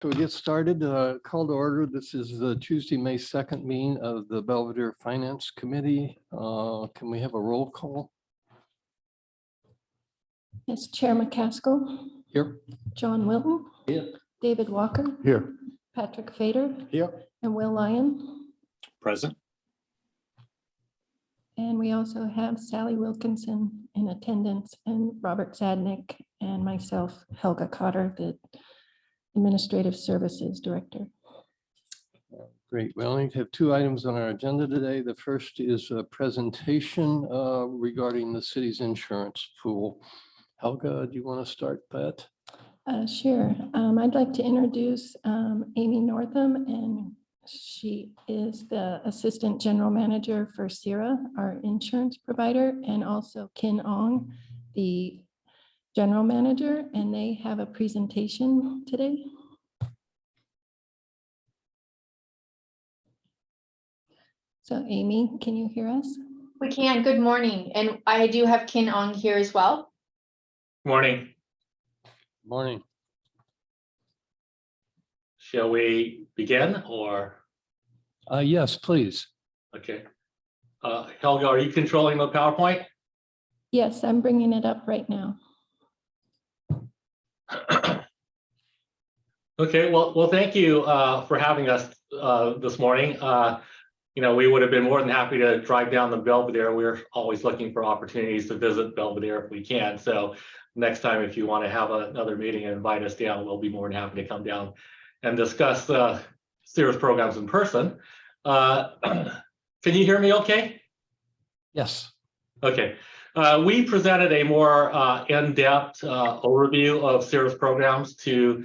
So we get started, call to order. This is the Tuesday, May 2nd meeting of the Belvedere Finance Committee. Can we have a roll call? Yes, Chair McCaskill, Here. John Wilton, Here. David Walker, Here. Patrick Fader, Here. and Will Lyon. Present. And we also have Sally Wilkinson in attendance and Robert Zadnick and myself, Helga Cotter, the Administrative Services Director. Great. We only have two items on our agenda today. The first is a presentation regarding the city's insurance pool. Helga, do you want to start that? Sure. I'd like to introduce Amy Northam, and she is the Assistant General Manager for CIRA, our insurance provider, and also Kin Ong, the General Manager, and they have a presentation today. So Amy, can you hear us? We can. Good morning. And I do have Kin Ong here as well. Morning. Morning. Shall we begin or? Yes, please. Okay. Helga, are you controlling the PowerPoint? Yes, I'm bringing it up right now. Okay, well, thank you for having us this morning. We would have been more than happy to drive down the Belvedere. We're always looking for opportunities to visit Belvedere if we can. So next time, if you want to have another meeting and invite us down, we'll be more than happy to come down and discuss CIRA's programs in person. Can you hear me okay? Yes. Okay. We presented a more in-depth overview of CIRA's programs to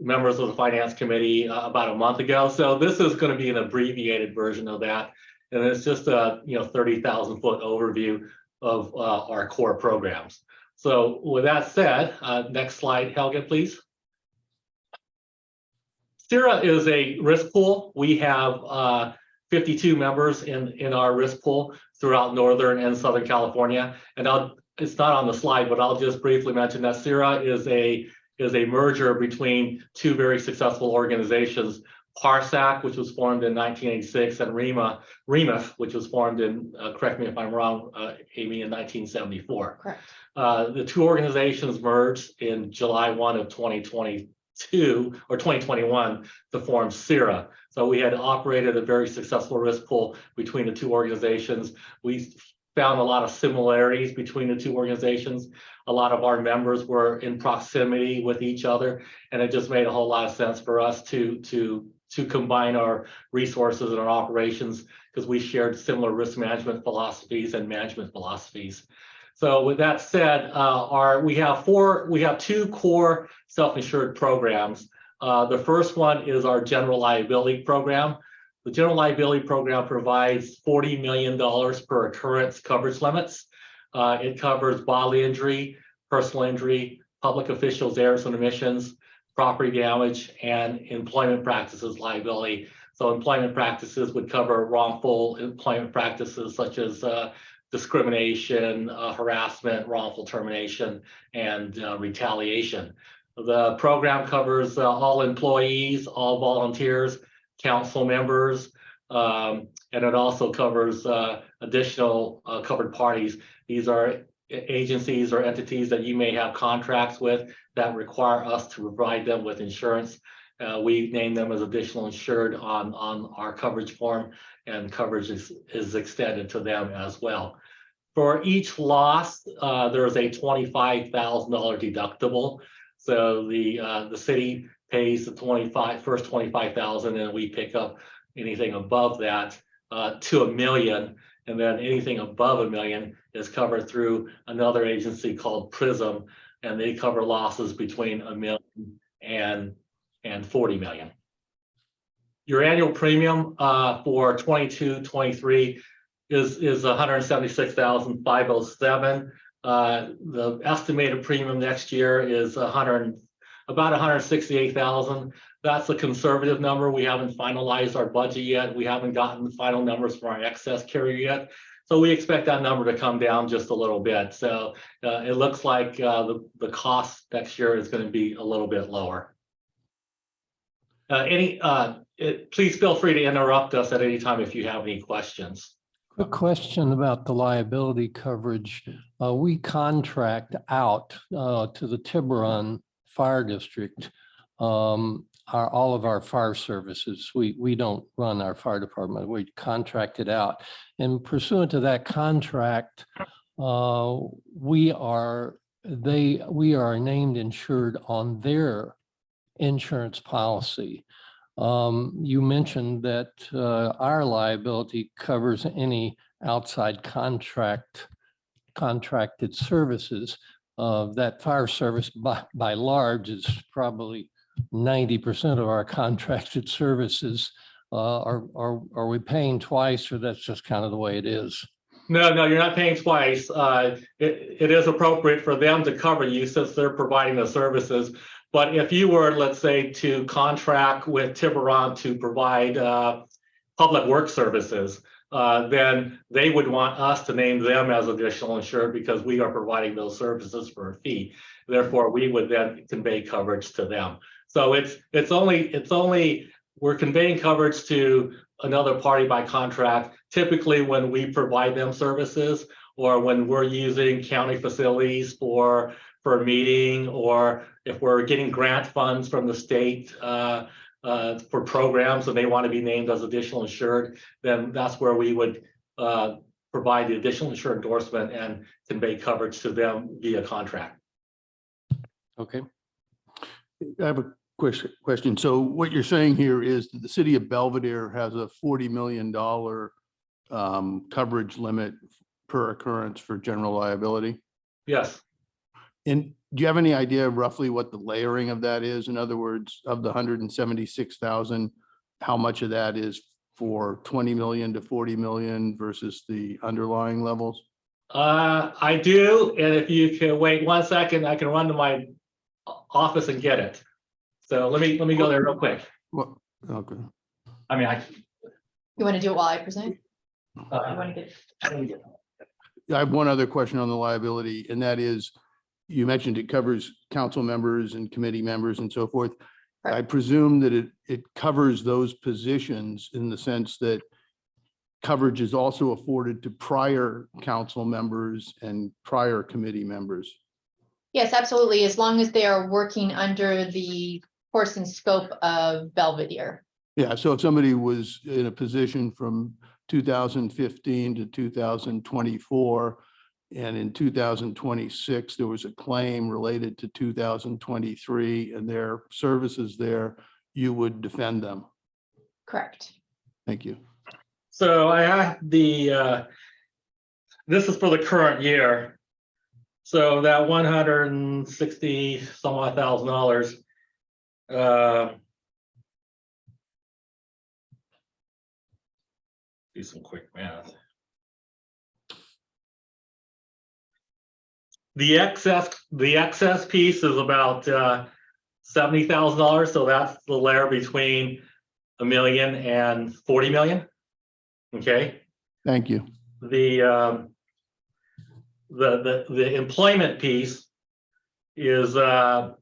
members of the Finance Committee about a month ago. So this is going to be an abbreviated version of that. And it's just a 30,000 foot overview of our core programs. So with that said, next slide, Helga, please. CIRA is a risk pool. We have 52 members in our risk pool throughout Northern and Southern California. And it's not on the slide, but I'll just briefly mention that CIRA is a merger between two very successful organizations, PARSAC, which was formed in 1986, and REMIF, which was formed in, correct me if I'm wrong, Amy, in 1974. Correct. The two organizations merged in July 1 of 2022 or 2021 to form CIRA. So we had operated a very successful risk pool between the two organizations. We found a lot of similarities between the two organizations. A lot of our members were in proximity with each other, and it just made a whole lot of sense for us to combine our resources and our operations because we shared similar risk management philosophies and management philosophies. So with that said, we have two core self-insured programs. The first one is our general liability program. The general liability program provides $40 million per occurrence coverage limits. It covers bodily injury, personal injury, public officials' errors and omissions, property damage, and employment practices liability. So employment practices would cover wrongful employment practices such as discrimination, harassment, wrongful termination, and retaliation. The program covers all employees, all volunteers, council members, and it also covers additional covered parties. These are agencies or entities that you may have contracts with that require us to provide them with insurance. We name them as additional insured on our coverage form, and coverage is extended to them as well. For each loss, there is a $25,000 deductible. So the city pays the first $25,000, and we pick up anything above that to $1 million, and then anything above $1 million is covered through another agency called Prism, and they cover losses between $1 million and $40 million. Your annual premium for 22-23 is $176,507. The estimated premium next year is about $168,000. That's a conservative number. We haven't finalized our budget yet. We haven't gotten the final numbers from our excess carrier yet. So we expect that number to come down just a little bit. So it looks like the cost next year is going to be a little bit lower. Please feel free to interrupt us at any time if you have any questions. Quick question about the liability coverage. We contract out to the Tiburon Fire District all of our fire services. We don't run our fire department. We contract it out. And pursuant to that contract, we are named insured on their insurance policy. You mentioned that our liability covers any outside contracted services. That fire service by large is probably 90% of our contracted services. Are we paying twice, or that's just kind of the way it is? No, you're not paying twice. It is appropriate for them to cover you since they're providing the services. But if you were, let's say, to contract with Tiburon to provide public work services, then they would want us to name them as additional insured because we are providing those services for a fee. Therefore, we would then convey coverage to them. So it's only we're conveying coverage to another party by contract, typically when we provide them services or when we're using county facilities for a meeting, or if we're getting grant funds from the state for programs and they want to be named as additional insured, then that's where we would provide the additional insured endorsement and convey coverage to them via contract. Okay. I have a question. So what you're saying here is that the city of Belvedere has a $40 million coverage limit per occurrence for general liability? Yes. And do you have any idea roughly what the layering of that is? In other words, of the 176,000, how much of that is for 20 million to 40 million versus the underlying levels? I do, and if you can wait 1 second, I can run to my office and get it. So let me go there real quick. Well, okay. I mean, You want to do it while I present? You uh, want to get? I have one other question on the liability, and that is, you mentioned it covers council members and committee members and so forth. I Correct. presume that it covers those positions in the sense that coverage is also afforded to prior council members and prior committee members. Yes, absolutely. As long as they are working under the course and scope of Belvedere. Yeah, so if somebody was in a position from 2015 to 2024, and in 2026, there was a claim related to 2023 and their services there, you would defend them. Correct. Thank you. so I have the this is for the current year. So that $160 some odd thousand, do some quick math. The excess piece is about $70,000. So that's the layer between $1 million and $40 million. Okay. Thank you. The employment piece is about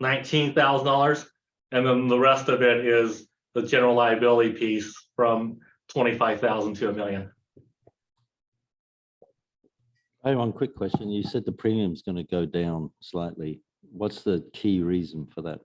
$19,000, and then the rest of it is the general liability piece from $25,000 to $1 million. I have one quick question. You said the premium's going to go down slightly. What's the key reason for that?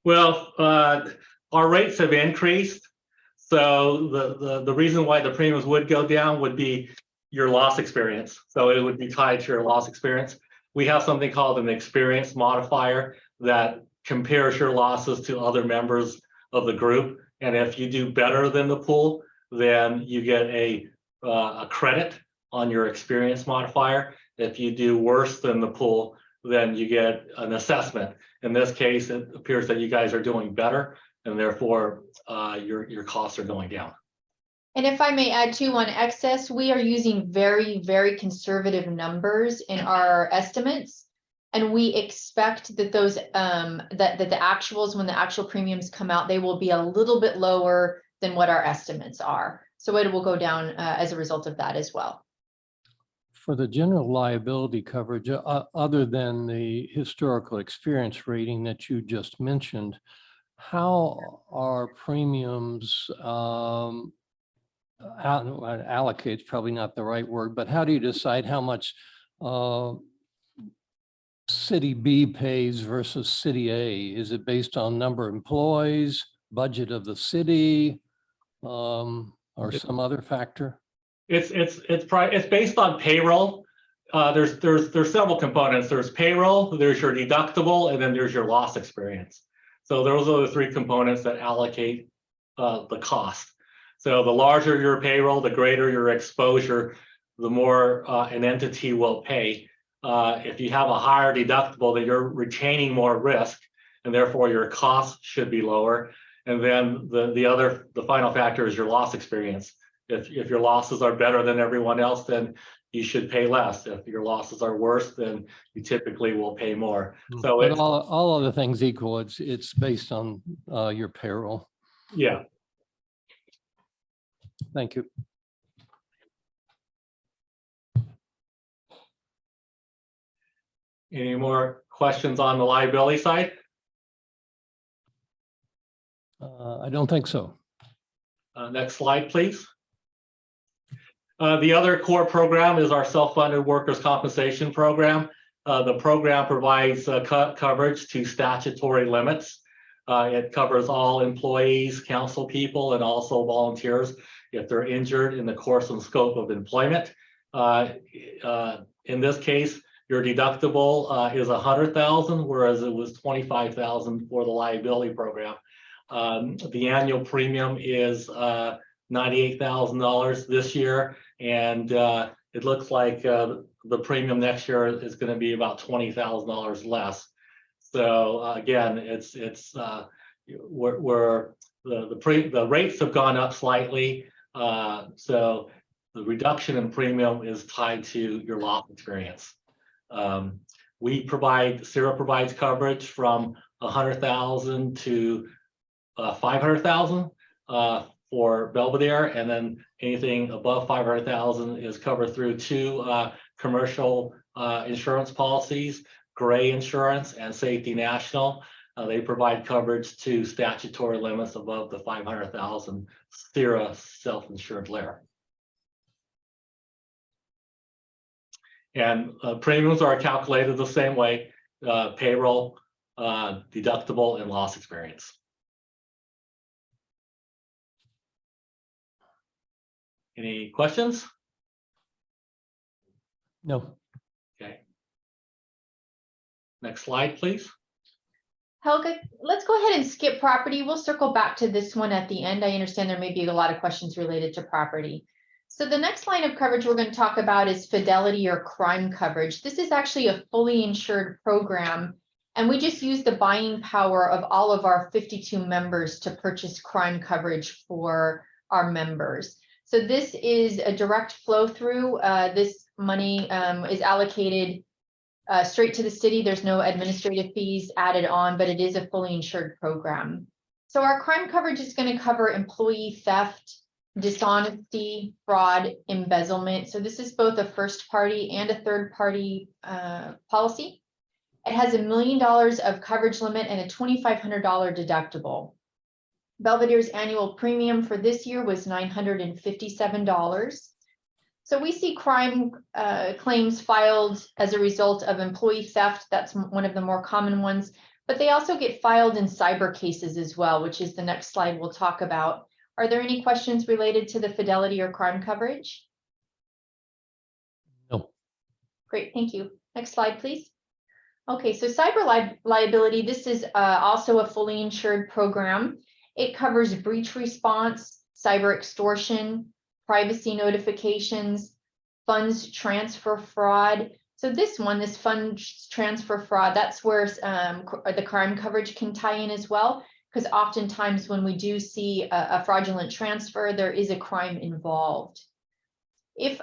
Well, our rates have increased. So the reason why the premiums would go down would be your loss experience. So it would be tied to your loss experience. We have something called an experience modifier that compares your losses to other members of the group. And if you do better than the pool, then you get a credit on your experience modifier. If you do worse than the pool, then you get an assessment. In this case, it appears that you guys are doing better, and therefore your costs are going down. And if I may add too, on excess, we are using very, very conservative numbers in our estimates. And we expect that those that the actuals, when the actual premiums come out, they will be a little bit lower than what our estimates are. So it will go down as a result of that as well. For the general liability coverage, other than the historical experience rating that you just mentioned, how are premiums allocates probably not the right word, but how do you decide how much City B pays versus City A? Is it based on number of employees, budget of the city, or some other factor? It's based on payroll. There's several components. There's payroll, there's your deductible, and then there's your loss experience. So those are the three components that allocate the cost. So the larger your payroll, the greater your exposure, the more an entity will pay. If you have a higher deductible, then you're retaining more risk, and therefore your costs should be lower. And then the final factor is your loss experience. If your losses are better than everyone else, then you should pay less. If your losses are worse, then you typically will pay more. So But it's, all other things equal, it's based on your payroll. yeah. Thank you. Any more questions on the liability side? I don't think so. Next slide, please. The other core program is our self-funded workers' compensation program. The program provides coverage to statutory limits. It covers all employees, council people, and also volunteers if they're injured in the course and scope of employment. In this case, your deductible is $100,000, whereas it was $25,000 for the liability program. The annual premium is $98,000 this year, and it looks like the premium next year is going to be about $20,000 less. So again, the rates have gone up slightly, so the reduction in premium is tied to your loss experience. CIRA provides coverage from $100,000 to $500,000 for Belvedere, and then anything above $500,000 is covered through two commercial insurance policies, Gray Insurance and Safety National. They provide coverage to statutory limits above the $500,000 CIRA self-insured layer. And premiums are calculated the same way, payroll, deductible, and loss experience. Any questions? No. Okay. Next slide, please. Helga, let's go ahead and skip property. We'll circle back to this one at the end. I understand there may be a lot of questions related to property. So the next line of coverage we're going to talk about is fidelity or crime coverage. This is actually a fully insured program, and we just use the buying power of all of our 52 members to purchase crime coverage for our members. So this is a direct flow through. This money is allocated straight to the city. There's no administrative fees added on, but it is a fully insured program. So our crime coverage is going to cover employee theft, dishonesty, fraud, embezzlement. So this is both a first party and a third party policy. It has $1 million of coverage limit and a $2,500 deductible. Belvedere's annual premium for this year was $957. So we see crime claims filed as a result of employee theft. That's one of the more common ones, but they also get filed in cyber cases as well, which is the next slide we'll talk about. Are there any questions related to the fidelity or crime coverage? No. Great, thank you. Next slide, please. Okay, so cyber liability, this is also a fully insured program. It covers breach response, cyber extortion, privacy notifications, funds transfer fraud. So this funds transfer fraud, that's where the crime coverage can tie in as well, because oftentimes when we do see a fraudulent transfer, there is a crime involved. If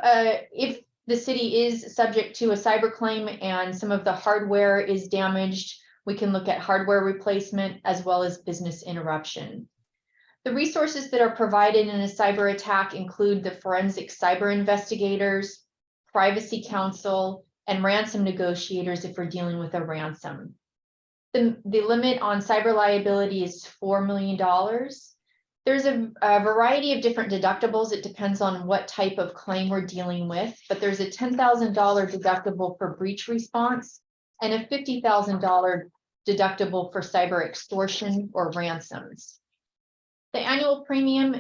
the city is subject to a cyber claim and some of the hardware is damaged, we can look at hardware replacement as well as business interruption. The resources that are provided in a cyber attack include the forensic cyber investigators, privacy counsel, and ransom negotiators if we're dealing with a ransom. The limit on cyber liability is $4 million. There's a variety of different deductibles. It depends on what type of claim we're dealing with, but there's a $10,000 deductible for breach response and a $50,000 deductible for cyber extortion or ransoms. The annual premium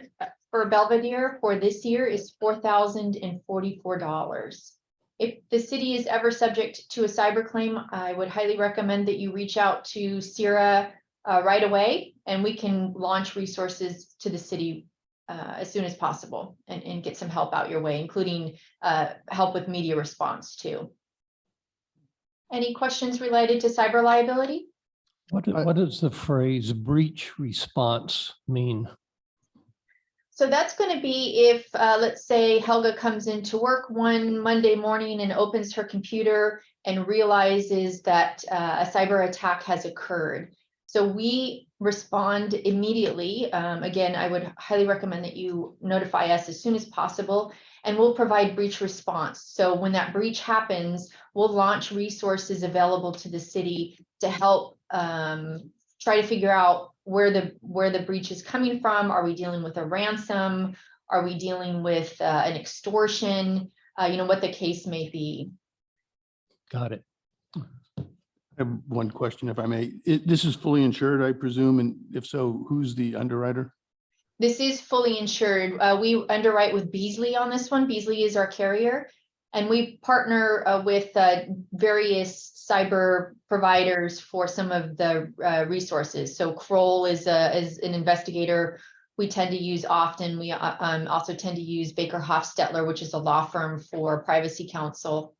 for Belvedere for this year is $4,044. If the city is ever subject to a cyber claim, I would highly recommend that you reach out to CIRA right away, and we can launch resources to the city as soon as possible and get some help out your way, including help with media response too. Any questions related to cyber liability? What does the phrase breach response mean? So that's going to be if, let's say, Helga comes into work one Monday morning and opens her computer and realizes that a cyber attack has occurred. So we respond immediately. Again, I would highly recommend that you notify us as soon as possible, and we'll provide breach response. So when that breach happens, we'll launch resources available to the city to help try to figure out where the breach is coming from. Are we dealing with a ransom? Are we dealing with an extortion? What the case may be. Got it. I have one question, if I may. This is fully insured, I presume, and if so, who's the underwriter? This is fully insured. We underwrite with Beasley on this one. Beasley is our carrier, and we partner with various cyber providers for some of the resources. So Kroll is an investigator we tend to use often. We also tend to use Baker Hofstetler, which is a law firm for privacy counsel.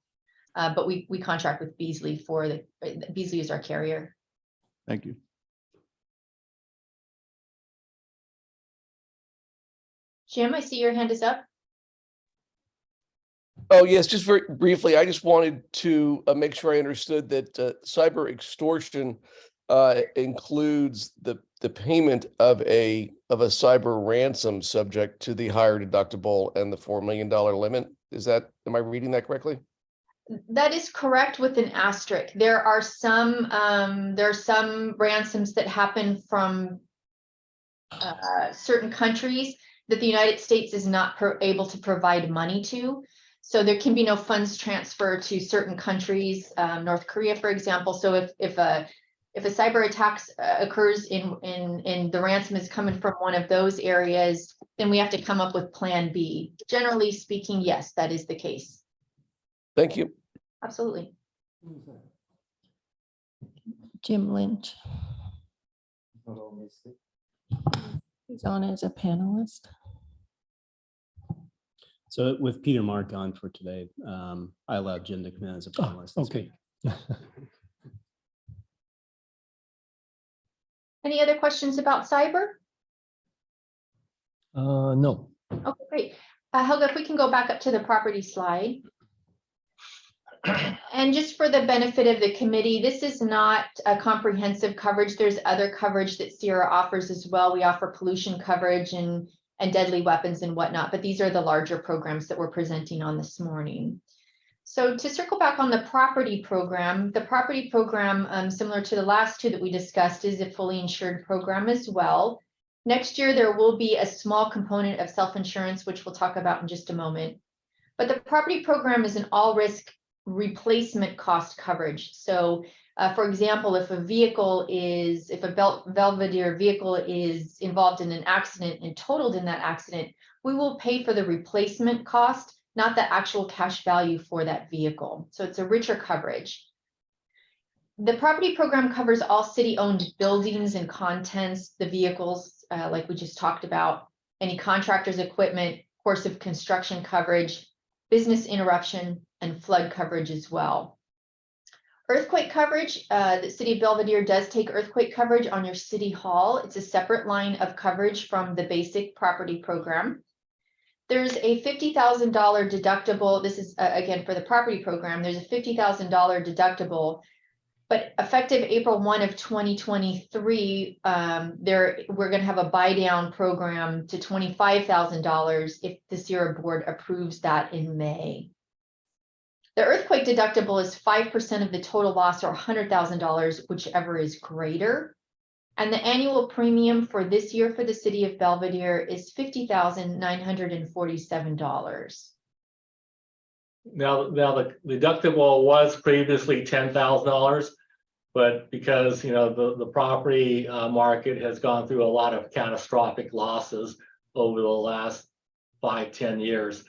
But we contract with Beasley Beasley is our carrier. Thank you. Jim, I see your hand is up. Oh, yes, just very briefly, I just wanted to make sure I understood that cyber extortion includes the payment of a cyber ransom subject to the higher deductible and the $4 million limit. Am I reading that correctly? That is correct with an asterisk. There are some ransoms that happen from certain countries that the United States is not able to provide money to. So there can be no funds transfer to certain countries, North Korea, for example. So if a cyber attack occurs in the ransom is coming from one of those areas, then we have to come up with plan B. Generally speaking, yes, that is the case. Thank you. Absolutely. Jim Lynch. He's on as a panelist. So with Peter Mark on for today, I allowed Jim to come in as a panelist. this Okay. week. Any other questions about cyber? No. Okay, great. Helga, if we can go back up to the property slide. And just for the benefit of the committee, this is not a comprehensive coverage. There's other coverage that Sierra offers as well. We offer pollution coverage and deadly weapons and whatnot, but these are the larger programs that we're presenting on this morning. So to circle back on the property program, similar to the last two that we discussed, is a fully insured program as well. Next year, there will be a small component of self-insurance, which we'll talk about in just a moment. But the property program is an all-risk replacement cost coverage. So for example, if a Belvedere vehicle is involved in an accident and totaled in that accident, we will pay for the replacement cost, not the actual cash value for that vehicle. So it's a richer coverage. The property program covers all city-owned buildings and contents, the vehicles, like we just talked about, any contractor's equipment, course of construction coverage, business interruption, and flood coverage as well. Earthquake coverage, the city of Belvedere does take earthquake coverage on your city hall. It's a separate line of coverage from the basic property program. There's a $50,000 deductible. This is again for the property program. There's a $50,000 deductible, but effective April 1 of 2023, we're going to have a buy down program to $25,000 if the Sierra board approves that in May. The earthquake deductible is 5% of the total loss or $100,000, whichever is greater. And the annual premium for this year for the city of Belvedere is $50,947. Now the deductible was previously $10,000, but because, you know, the property market has gone through a lot of catastrophic losses over the last 5-10 years,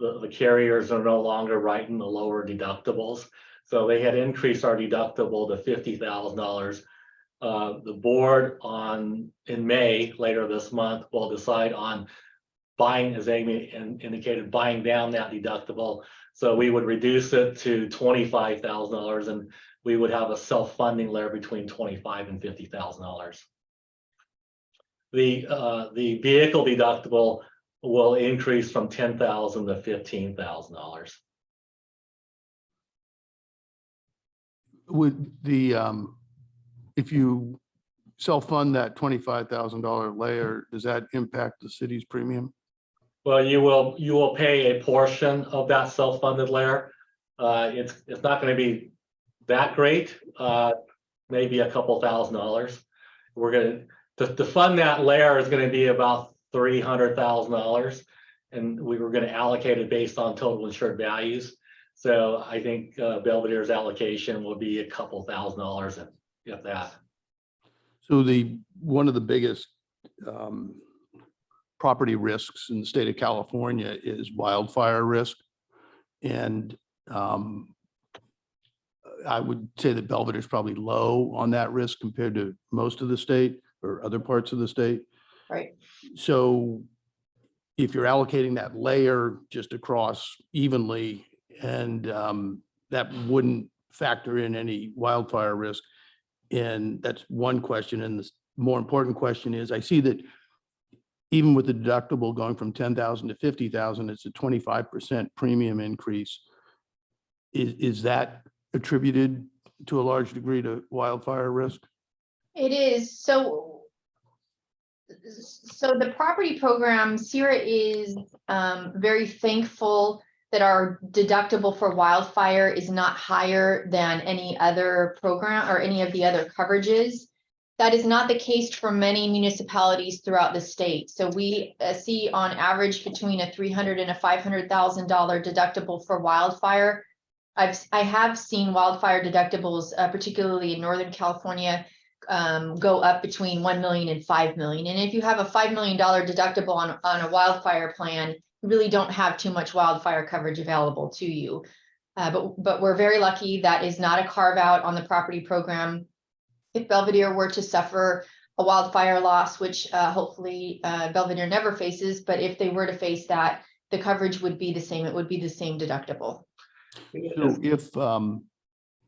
the carriers are no longer writing the lower deductibles. So they had increased our deductible to $50,000. The board in May, later this month, will decide on buying, as Amy indicated, buying down that deductible. So we would reduce it to $25,000, and we would have a self-funding layer between $25,000 and $50,000. The vehicle deductible will increase from $10,000 to $15,000. Would the, if you self-fund that $25,000 layer, does that impact the city's premium? Well, you will pay a portion of that self-funded layer. It's not going to be that great, maybe a couple $1,000s. We're going to fund that layer is going to be about $300,000, and we were going to allocate it based on total insured values. So I think Belvedere's allocation will be a couple $1,000s, if that. So one of the biggest property risks in the state of California is wildfire risk. And I would say that Belvedere is probably low on that risk compared to most of the state or other parts of the state. Right. So if you're allocating that layer just across evenly, and that wouldn't factor in any wildfire risk. And that's one question. And the more important question is, I see that even with the deductible going from 10,000 to 50,000, it's a 25% premium increase. Is that attributed to a large degree to wildfire risk? It is. So the property program, CIRA is very thankful that our deductible for wildfire is not higher than any other program or any of the other coverages. That is not the case for many municipalities throughout the state. So we see on average between a $300,000 and a $500,000 deductible for wildfire. I have seen wildfire deductibles, particularly in Northern California, go up between 1 million and 5 million. And if you have a $5 million deductible on a wildfire plan, you really don't have too much wildfire coverage available to you. But we're very lucky that is not a carve out on the property program. If Belvedere were to suffer a wildfire loss, which hopefully Belvedere never faces, but if they were to face that, the coverage would be the same. It would be the same deductible. So if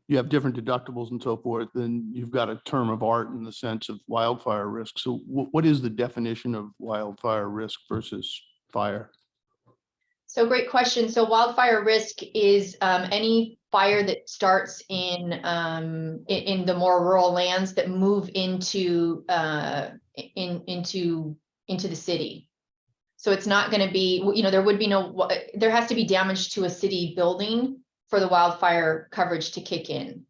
you have different deductibles and so forth, then you've got a term of art in the sense of wildfire risk. So what is the definition of wildfire risk versus fire? So great question. So wildfire risk is any fire that starts in the more rural lands that move into the city. So it's not going to be, you know, there has to be damage to a city building for the wildfire coverage to kick in.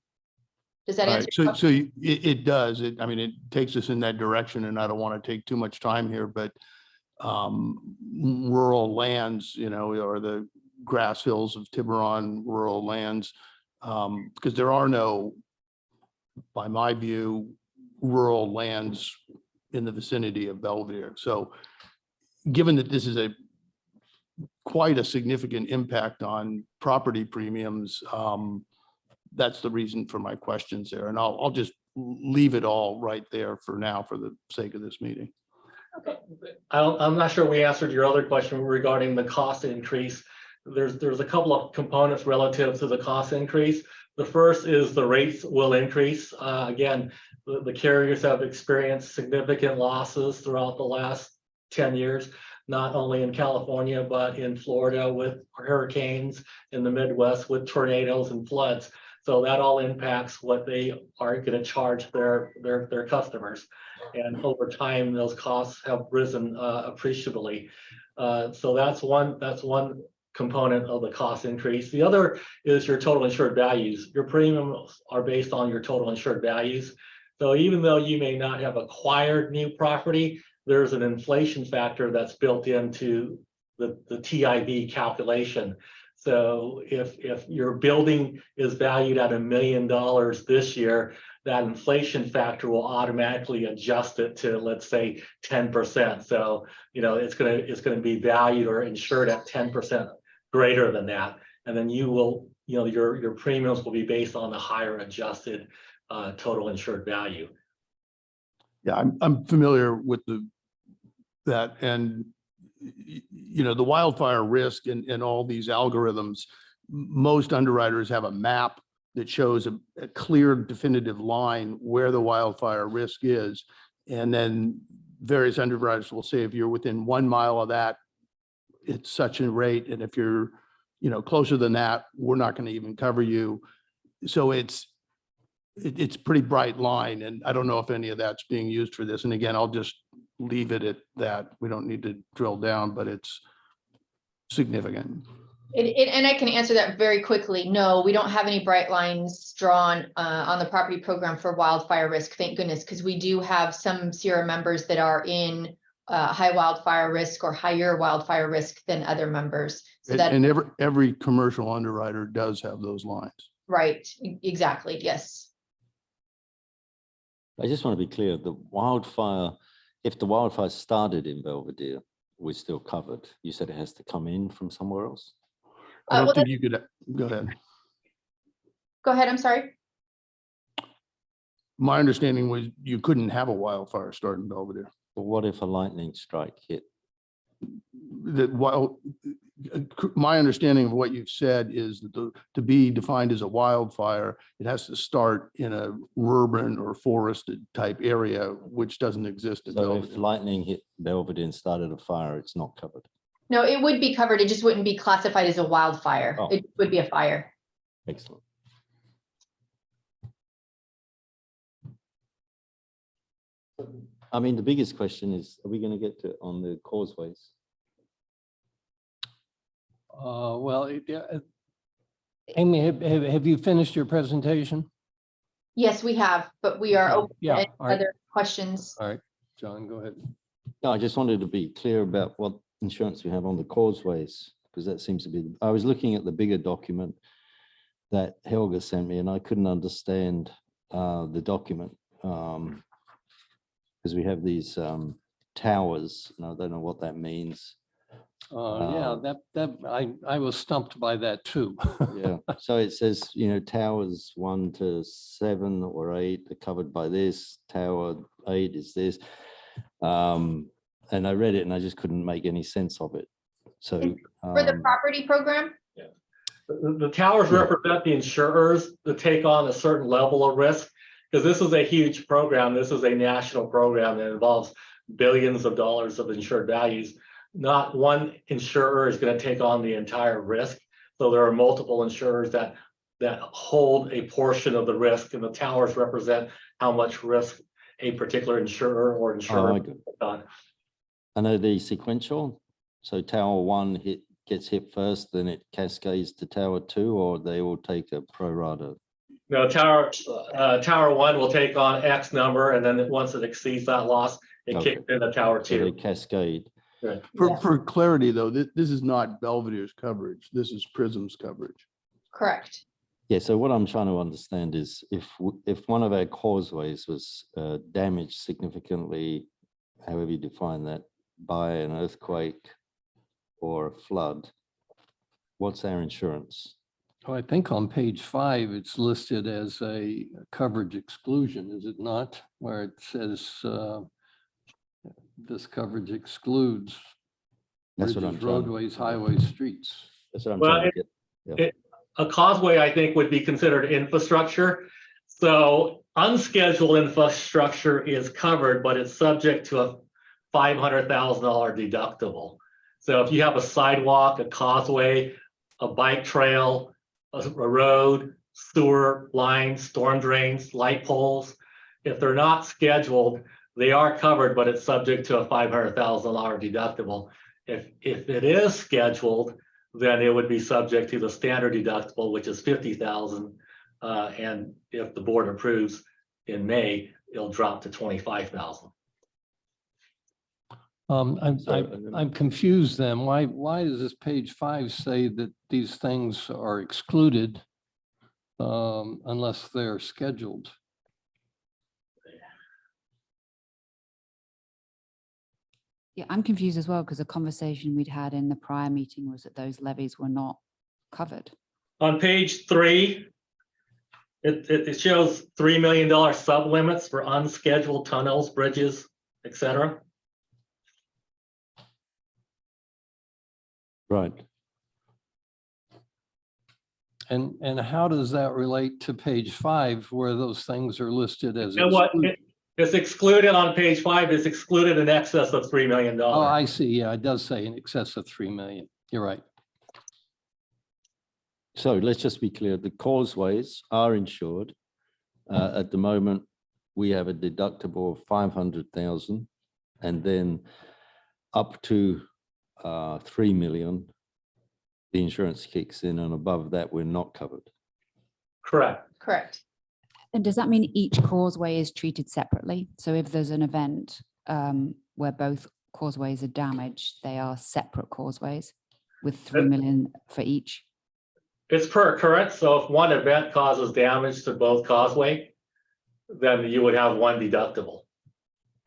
Does that answer? So it does. I mean, it takes us in that direction, and I don't want to take too much time here, but rural lands, you know, or the grass hills of Tiburon rural lands, because there are no, by my view, rural lands in the vicinity of Belvedere. So given that this is quite a significant impact on property premiums, that's the reason for my questions there. And I'll just leave it all right there for now for the sake of this meeting. I'm not sure we answered your other question regarding the cost increase. There's a couple of components relative to the cost increase. The first is the rates will increase. Again, the carriers have experienced significant losses throughout the last 10 years, not only in California, but in Florida with hurricanes, in the Midwest with tornadoes and floods. So that all impacts what they are going to charge their customers. And over time, those costs have risen appreciably. So that's one component of the cost increase. The other is your total insured values. Your premiums are based on your total insured values. So even though you may not have acquired new property, there's an inflation factor that's built into the TIV calculation. So if your building is valued at $1 million this year, that inflation factor will automatically adjust it to, let's say, 10%. So, it's gonna be valued or insured at 10% greater than that. And then you will, your premiums will be based on the higher adjusted total insured value. Yeah, I'm familiar with that, and the wildfire risk and all these algorithms, most underwriters have a map that shows a clear definitive line where the wildfire risk is. And then various underwriters will say, if you're within 1 mile of that, it's such a rate. And if you're, closer than that, we're not going to even cover you. So it's pretty bright line. And I don't know if any of that's being used for this. And again, I'll just leave it at that. We don't need to drill down, but it's significant. And I can answer that very quickly. No, we don't have any bright lines drawn on the property program for wildfire risk, thank goodness, because we do have some Sierra members that are in high wildfire risk or higher wildfire risk than other members. So that, And every commercial underwriter does have those lines. right, exactly, yes. I just want to be clear, the wildfire, if the wildfire started in Belvedere, we're still covered. You said it has to come in from somewhere else? I don't well, think you could, go ahead. Go ahead, I'm sorry. My understanding was you couldn't have a wildfire start in Belvedere. But what if a lightning strike hit? My understanding of what you've said is that to be defined as a wildfire, it has to start in a urban or forested type area, which doesn't exist in So if Belvedere. lightning hit Belvedere and started a fire, it's not covered. No, it would be covered. It just wouldn't be classified as a wildfire. Oh. It would be a fire. Excellent. I mean, the biggest question is, are we going to get to on the causeways? Well, Amy, have you finished your presentation? Yes, we have, but we are Okay, open yeah, to any all right. other questions. All right, John, go ahead. No, I just wanted to be clear about what insurance we have on the causeways, because that seems to be, I was looking at the bigger document that Helga sent me and I couldn't understand the document. Because we have these towers, and I don't know what that means. Yeah, I was stumped by that too. Yeah, so it says, towers 1 to 7 or 8 are covered by this, tower 8 is this. And I read it and I just couldn't make any sense of it. So For the property program, The towers Yeah. represent the insurers that take on a certain level of risk, because this is a huge program. This is a national program that involves billions of dollars of insured values. Not one insurer is going to take on the entire risk. So there are multiple insurers that hold a portion of the risk, and the towers represent how much risk a particular insurer or insurer I takes on. And are they sequential? So tower 1 gets hit first, then it cascades to tower 2, or they all take a pro rata? No, tower 1 will take on X number, and then once it exceeds that loss, it Okay. kicks into tower So they 2. cascade. Right. For clarity though, this is not Belvedere's coverage. This is Prism's coverage. correct. Yeah, so what I'm trying to understand is if one of our causeways was damaged significantly, however you define that, by an earthquake or a flood, what's our insurance? Oh, I think on page 5, it's listed as a coverage exclusion, is it not? Where it says this coverage excludes That's what I'm bridges, trying to- roadways, highways, streets. That's what I'm Well, trying to get. A causeway, I think, would be considered infrastructure. So unscheduled infrastructure is covered, but it's subject to a $500,000 deductible. So if you have a sidewalk, a causeway, a bike trail, a road, sewer lines, storm drains, light poles, if they're not scheduled, they are covered, but it's subject to a $500,000 deductible. If it is scheduled, then it would be subject to the standard deductible, which is 50,000. And if the board approves in May, it'll drop to 25,000. I'm confused then. Why does this page 5 say that these things are excluded unless they're scheduled? Yeah, I'm confused as well because the conversation we'd had in the prior meeting was that those levies were not covered. On page 3, it shows $3 million sublimits for unscheduled tunnels, bridges, etc. Right. And how does that relate to page 5 where those things are listed as? And what excluded? it's excluded on page 5 is excluded in excess of $3 million. Oh, I see. Yeah, it does say in excess of 3 million. You're right. So let's just be clear, the causeways are insured. At the moment, we have a deductible of 500,000 and then up to 3 million, the insurance kicks in, and above that, we're not covered. Correct. Correct. And does that mean each causeway is treated separately? So if there's an event where both causeways are damaged, they are separate causeways with 3 million for each? It's per occurrence. So if one event causes damage to both causeway, then you would have one deductible.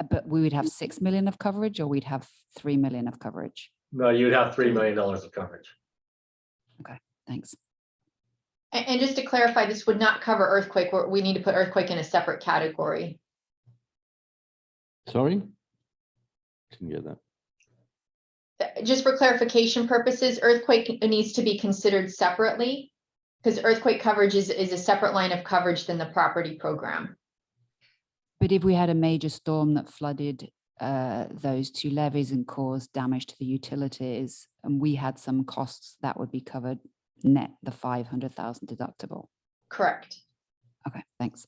But we would have 6 million of coverage, or we'd have 3 million of coverage? No, you'd have $3 million of coverage. Thanks. And just to clarify, this would not cover earthquake. We need to put earthquake in a separate category. Sorry? Didn't get that. Just for clarification purposes, earthquake needs to be considered separately because earthquake coverage is a separate line of coverage than the property program. But if we had a major storm that flooded those two levees and caused damage to the utilities, and we had some costs, that would be covered net the 500,000 deductible. Correct. Okay, thanks.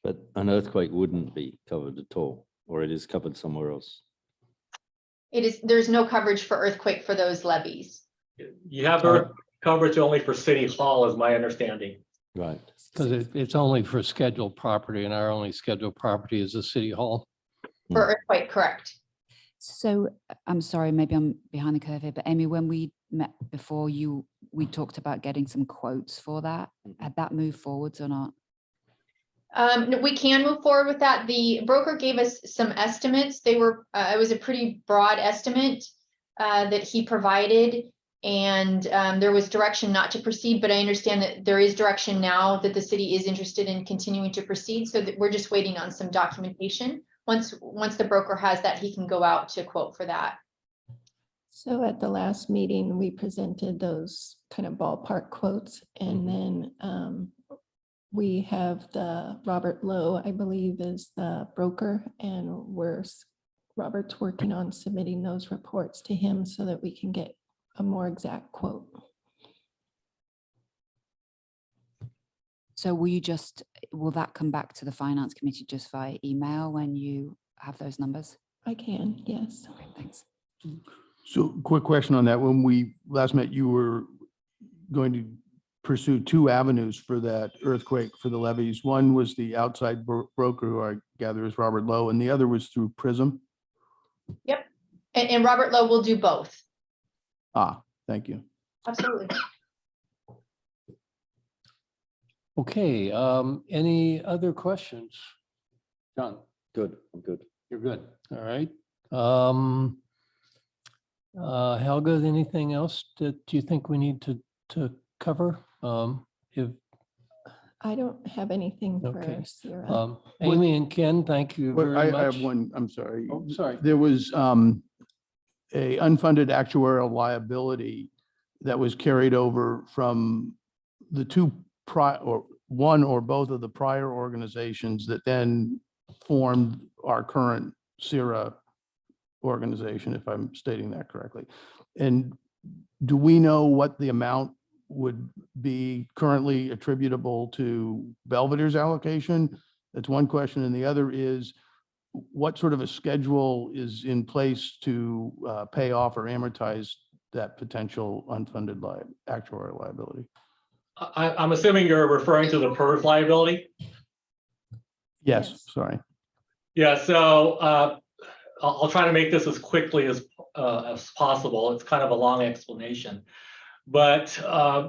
But an earthquake wouldn't be covered at all, or it is covered somewhere else. There's no coverage for earthquake for those levies. You have earthquake coverage only for City Hall, is my understanding. Right. Because it's only for scheduled property and our only scheduled property is the city hall. For earthquake, correct. So I'm sorry, maybe I'm behind the curve here, but Amy, when we met before we talked about getting some quotes for that. Had that moved forwards or not? No, we can move forward with that. The broker gave us some estimates. They were, it was a pretty broad estimate that he provided. And there was direction not to proceed, but I understand that there is direction now that the city is interested in continuing to proceed. So that we're just waiting on some documentation. Once the broker has that, he can go out to quote for that. So at the last meeting, we presented those kind of ballpark quotes, and then we have the Robert Lowe, I believe, is the broker, and Robert's working on submitting those reports to him so that we can get a more exact quote. So will that come back to the finance committee just via email when you have those numbers? I can, yes. Okay, thanks. So quick question on that. When we last met, you were going to pursue two avenues for that earthquake for the levees. One was the outside broker, who I gather is Robert Lowe, and the other was through Prism. Yep. And Robert Lowe will do both. Thank you. Absolutely. Okay, any other questions? John, Good, I'm good. you're good. All right. Helga, anything else that you think we need to cover? If I don't have anything Okay. for Sierra. Amy and Ken, thank you But very I have much. one, I'm sorry. Oh, sorry. There was a unfunded actuarial liability that was carried over from the one or both of the prior organizations that then formed our current CIRA organization, if I'm stating that correctly. And do we know what the amount would be currently attributable to Belvedere's allocation? That's one question. And the other is, what sort of a schedule is in place to pay off or amortize that potential unfunded actuarial liability? I'm assuming you're referring to the PERS liability? Yes, Yes. sorry. Yeah, so I'll try to make this as quickly as possible. It's kind of a long explanation. But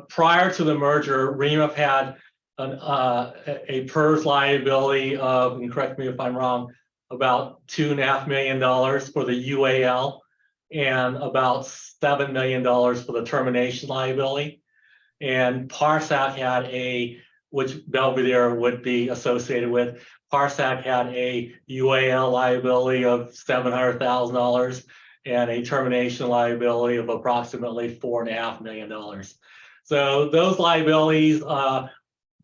prior to the merger, REMF had a PERS liability of, and correct me if I'm wrong, about $2.5 million for the UAL and about $7 million for the termination liability. And Parsac had which Belvedere would be associated with, Parsac had a UAL liability of $700,000 and a termination liability of approximately $4.5 million. So those liabilities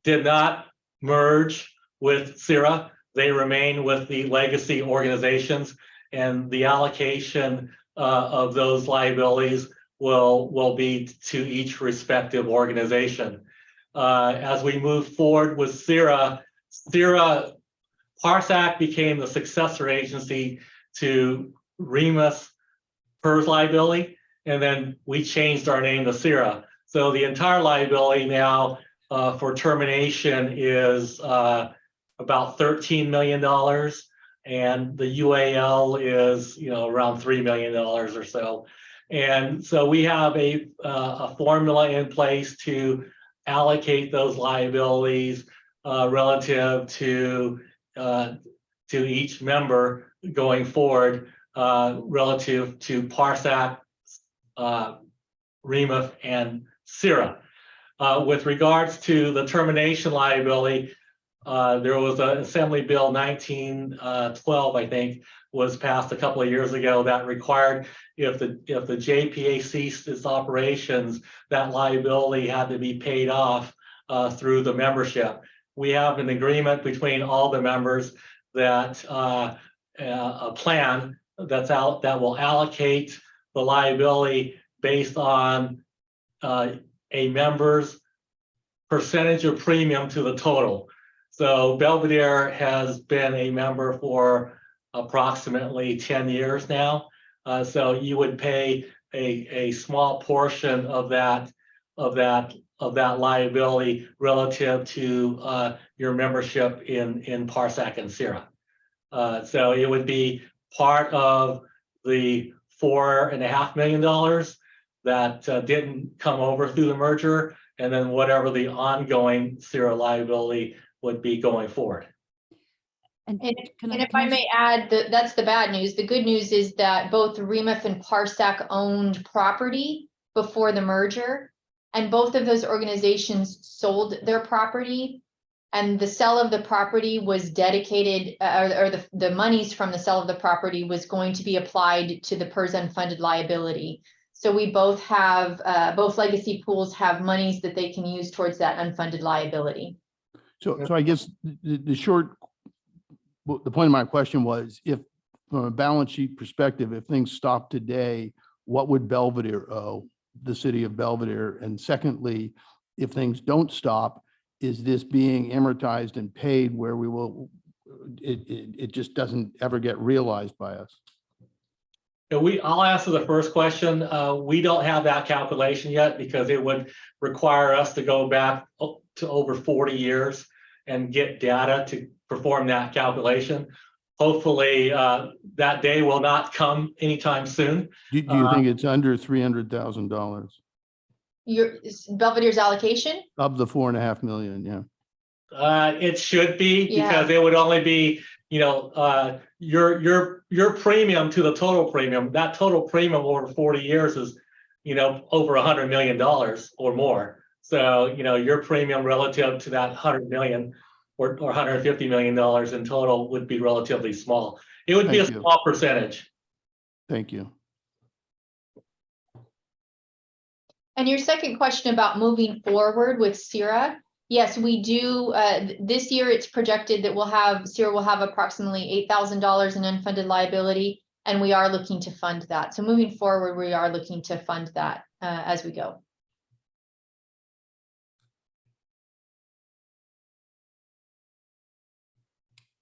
did not merge with CIRA. They remain with the legacy organizations, and the allocation of those liabilities will be to each respective organization. As we move forward with CIRA, Parsac became the successor agency to REMA's PERS liability, and then we changed our name to CIRA. So the entire liability now for termination is about $13 million, and the UAL is around $3 million or so. And so we have a formula in place to allocate those liabilities relative to each member going forward, relative to Parsac, REMF, and CIRA. With regards to the termination liability, there was an Assembly Bill 1912, I think, was passed a couple of years ago that required if the JPA ceased its operations, that liability had to be paid off through the membership. We have an agreement between all the members that a plan that's out that will allocate the liability based on a member's percentage of premium to the total. So Belvedere has been a member for approximately 10 years now. So you would pay a small portion of that liability relative to your membership in Parsac and CIRA. So it would be part of the $4.5 million that didn't come over through the merger, and then whatever the ongoing CIRA liability would be going forward. And And can if can I may add, that's the bad news. The good news is that both REMF and Parsac owned property before the merger, and both of those organizations sold their property, and the sale of the property was dedicated, or the monies from the sale of the property was going to be applied to the PERS unfunded liability. So we both have, both legacy pools have monies that they can use towards that unfunded liability. So I guess the point of my question was, if from a balance sheet perspective, if things stop today, what would Belvedere owe the city of Belvedere? And secondly, if things don't stop, is this being amortized and paid where we will, it just doesn't ever get realized by us? I'll answer the first question. We don't have that calculation yet because it would require us to go back to over 40 years and get data to perform that calculation. Hopefully that day will not come anytime soon. Do you think it's under $300,000 Belvedere's allocation? of the 4.5 million? Yeah. It should be, Yeah. because it would only be, your premium to the total premium. That total premium over 40 years is, over $100 million or more. So, your premium relative to that 100 million or $150 million in total would be relatively small. It would be a Thank you. small percentage. Thank you. And your second question about moving forward with CIRA, yes, we do. This year, it's projected that CIRA will have approximately $8,000 in unfunded liability, and we are looking to fund that. So moving forward, we are looking to fund that as we go.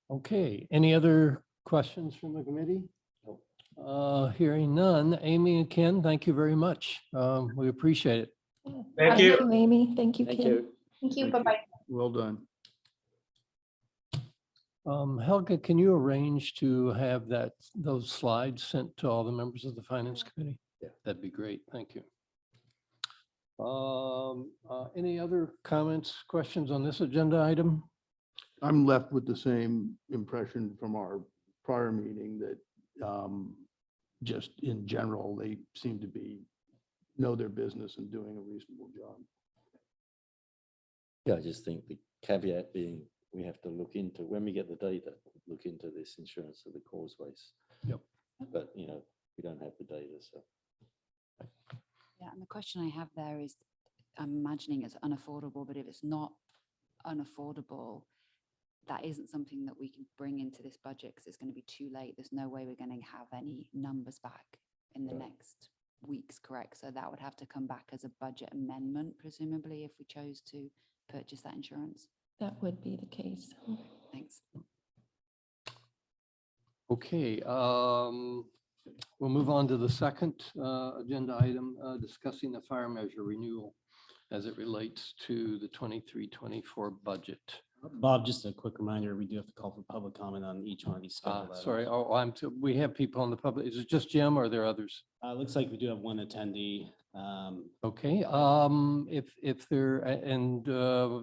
Okay, any other questions from the committee? Hearing none. Amy and Ken, thank you very much. We appreciate it. Thank you. Amy. Thank you, Ken. Thank you. Thank you. Bye-bye. Well done. Helga, can you arrange to have those slides sent to all the members of the Finance Committee? Yeah. That'd be great. Thank you. Any other comments, questions on this agenda item? I'm left with the same impression from our prior meeting that just in general, they seem to know their business and doing a reasonable job. Yeah, I just think the caveat being, we have to look into, when we get the data, look into this insurance of the causeways. Yep. But, we don't have the data, so. Yeah, and the question I have there is, I'm imagining it's unaffordable, but if it's not unaffordable, that isn't something that we can bring into this budget because it's going to be too late. There's no way we're going to have any numbers back in the next weeks, correct? So that would have to come back as a budget amendment, presumably, if we chose to purchase that insurance. That would be the case. Thanks. Okay, we'll move on to the second agenda item, discussing the fire measure renewal as it relates to the 23-24 budget. Bob, just a quick reminder, we do have to call for public comment on each one of these. scheduled Sorry, items. we have people in the public. Is it just Jim or are there others? Looks like we do have one attendee. Okay, if they're, and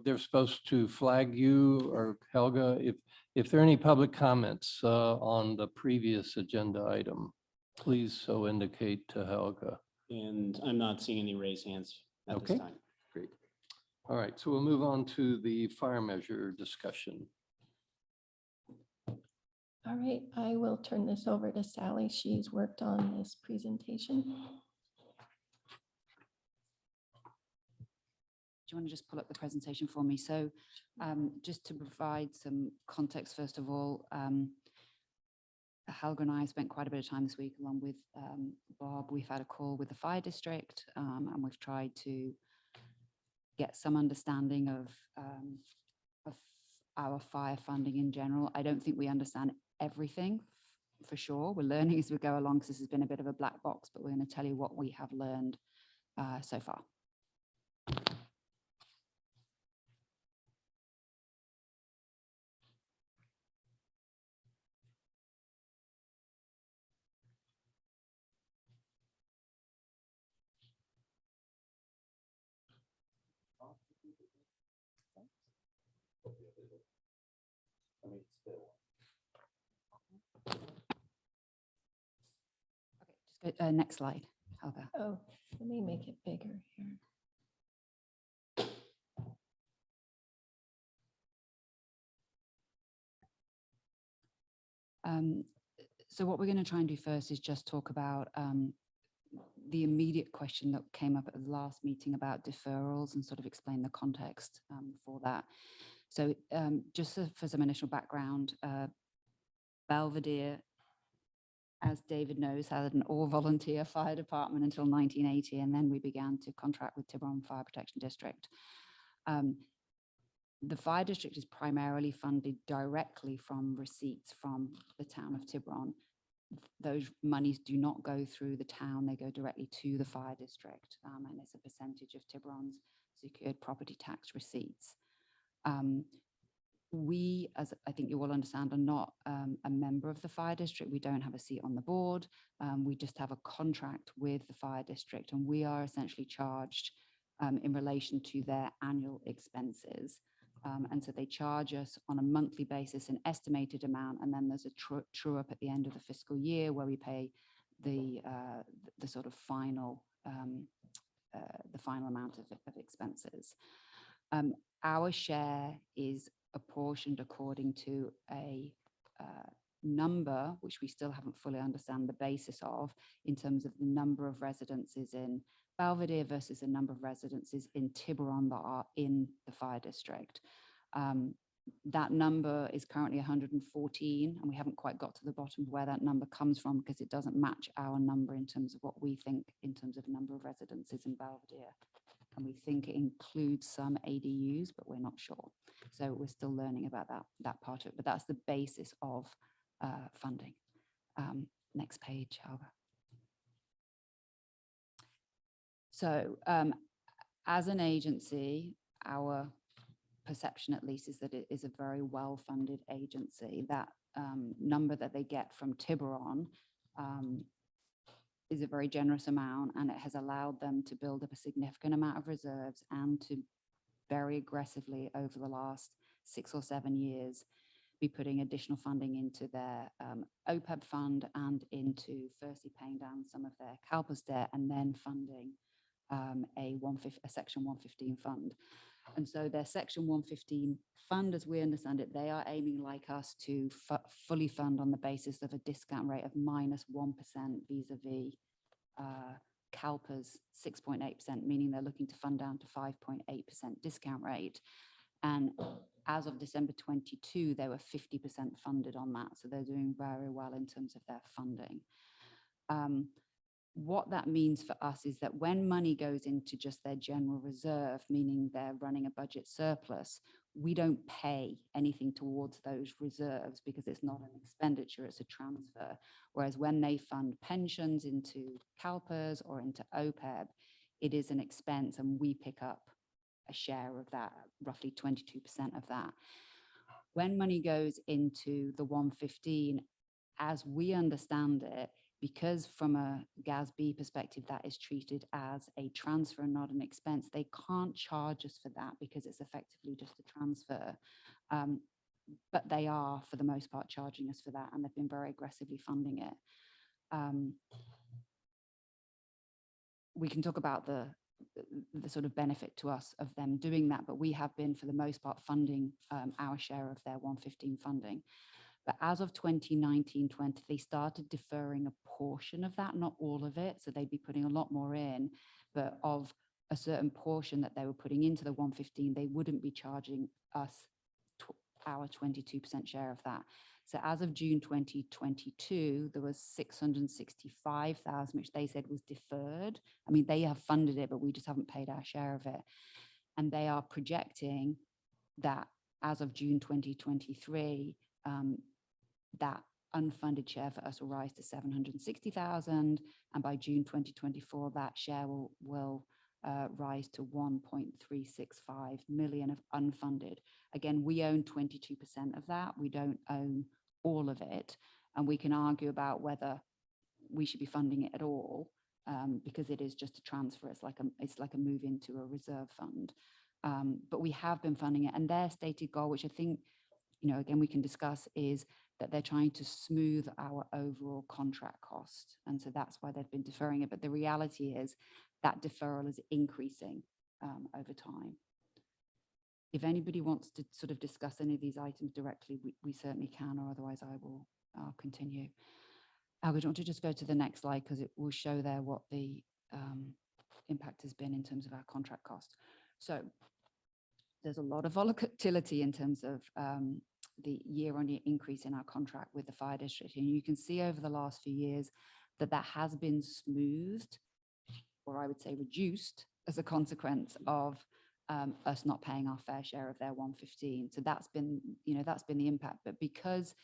they're supposed to flag you or Helga, if there are any public comments on the previous agenda item, please so indicate to Helga. And I'm not seeing any raised hands at Okay. this time. Great. All right, so we'll move on to the fire measure discussion. All right, I will turn this over to Sally. She's worked on this presentation. Do you want to just pull up the presentation for me? So just to provide some context, first of all, Helga and I spent quite a bit of time this week along with Bob. We've had a call with the fire district and we've tried to get some understanding of our fire funding in general. I don't think we understand everything for sure. We're learning as we go along because this has been a bit of a black box, but we're going to tell you what we have learned so far. Okay, just go next slide, Helga. Oh, let me make it bigger here. So what we're going to try and do first is just talk about the immediate question that came up at the last meeting about deferrals and sort of explain the context for that. So just for some initial background, Belvedere, as David knows, had an all-volunteer fire department until 1980, and then we began to contract with Tiburon Fire Protection District. The fire district is primarily funded directly from receipts from the town of Tiburon. Those monies do not go through the town, they go directly to the fire district, and it's a percentage of Tiburon's secured property tax receipts. We, as I think you all understand, are not a member of the fire district. We don't have a seat on the board. We just have a contract with the fire district, and we are essentially charged in relation to their annual expenses. And so they charge us on a monthly basis an estimated amount, and then there's a true up at the end of the fiscal year where we pay the sort of final amount of expenses. Our share is apportioned according to a number, which we still haven't fully understand the basis of, in terms of the number of residences in Belvedere versus the number of residences in Tiburon that are in the fire district. That number is currently 114, and we haven't quite got to the bottom of where that number comes from because it doesn't match our number in terms of what we think in terms of number of residences in Belvedere. And we think it includes some ADUs, but we're not sure. So we're still learning about that part of it, but that's the basis of funding. Next page, Helga. So as an agency, our perception at least is that it is a very well-funded agency. That number that they get from Tiburon is a very generous amount, and it has allowed them to build up a significant amount of reserves and to very aggressively over the last 6 or 7 years be putting additional funding into their OPEB fund and into firstly paying down some of their CalPERS debt and then funding a Section 115 fund. And so their Section 115 fund, as we understand it, they are aiming like us to fully fund on the basis of a discount rate of -1% vis-a-vis CalPERS 6.8%, meaning they're looking to fund down to 5.8% discount rate. And as of December 22, they were 50% funded on that. So they're doing very well in terms of their funding. What that means for us is that when money goes into just their general reserve, meaning they're running a budget surplus, we don't pay anything towards those reserves because it's not an expenditure, it's a transfer. Whereas when they fund pensions into CalPERS or into OPEB, it is an expense and we pick up a share of that, roughly 22% of that. When money goes into the 115, as we understand it, because from a GASB perspective, that is treated as a transfer and not an expense, they can't charge us for that because it's effectively just a transfer. But they are, for the most part, charging us for that, and they've been very aggressively funding it. We can talk about the sort of benefit to us of them doing that, but we have been, for the most part, funding our share of their 115 funding. But as of 2019-20, they started deferring a portion of that, not all of it. So they'd be putting a lot more in, but of a certain portion that they were putting into the 115, they wouldn't be charging us our 22% share of that. So as of June 2022, there was 665,000, which they said was deferred. I mean, they have funded it, but we just haven't paid our share of it. And they are projecting that as of June 2023, that unfunded share for us will rise to 760,000, and by June 2024, that share will rise to 1.365 million of unfunded. Again, we own 22% of that. We don't own all of it, and we can argue about whether we should be funding it at all, because it is just a transfer. It's like a move into a reserve fund. But we have been funding it, and their stated goal, which I think, again, we can discuss, is that they're trying to smooth our overall contract cost. And so that's why they've been deferring it. But the reality is that deferral is increasing over time. If anybody wants to sort of discuss any of these items directly, we certainly can, or otherwise I'll continue. Alga, do you want to just go to the next slide, because it will show there what the impact has been in terms of our contract cost. So there's a lot of volatility in terms of the year-on-year increase in our contract with the fire district. And you can see over the last few years that has been smoothed, or I would say reduced, as a consequence of us not paying our fair share of their 115. So that's been the impact. But because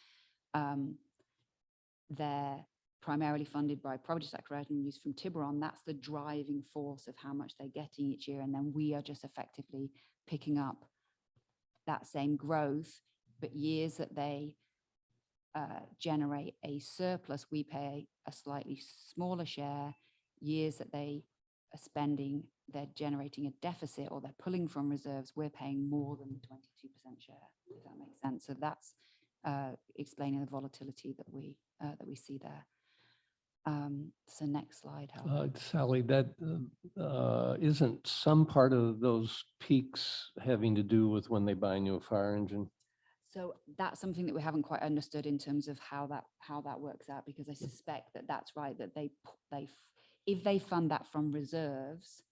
they're primarily funded by property tax revenues from Tiburon, that's the driving force of how much they're getting each year. And then we are just effectively picking up that same growth, but years that they generate a surplus, we pay a slightly smaller share. Years that they are spending, they're generating a deficit, or they're pulling from reserves, we're paying more than the 22% share, if that makes sense. So that's explaining the volatility that we see there. So next slide. Sally, that isn't some part of those peaks having to do with when they buy a new fire engine? So that's something that we haven't quite understood in terms of how that works out, because I suspect that that's right, that if they fund that from reserves,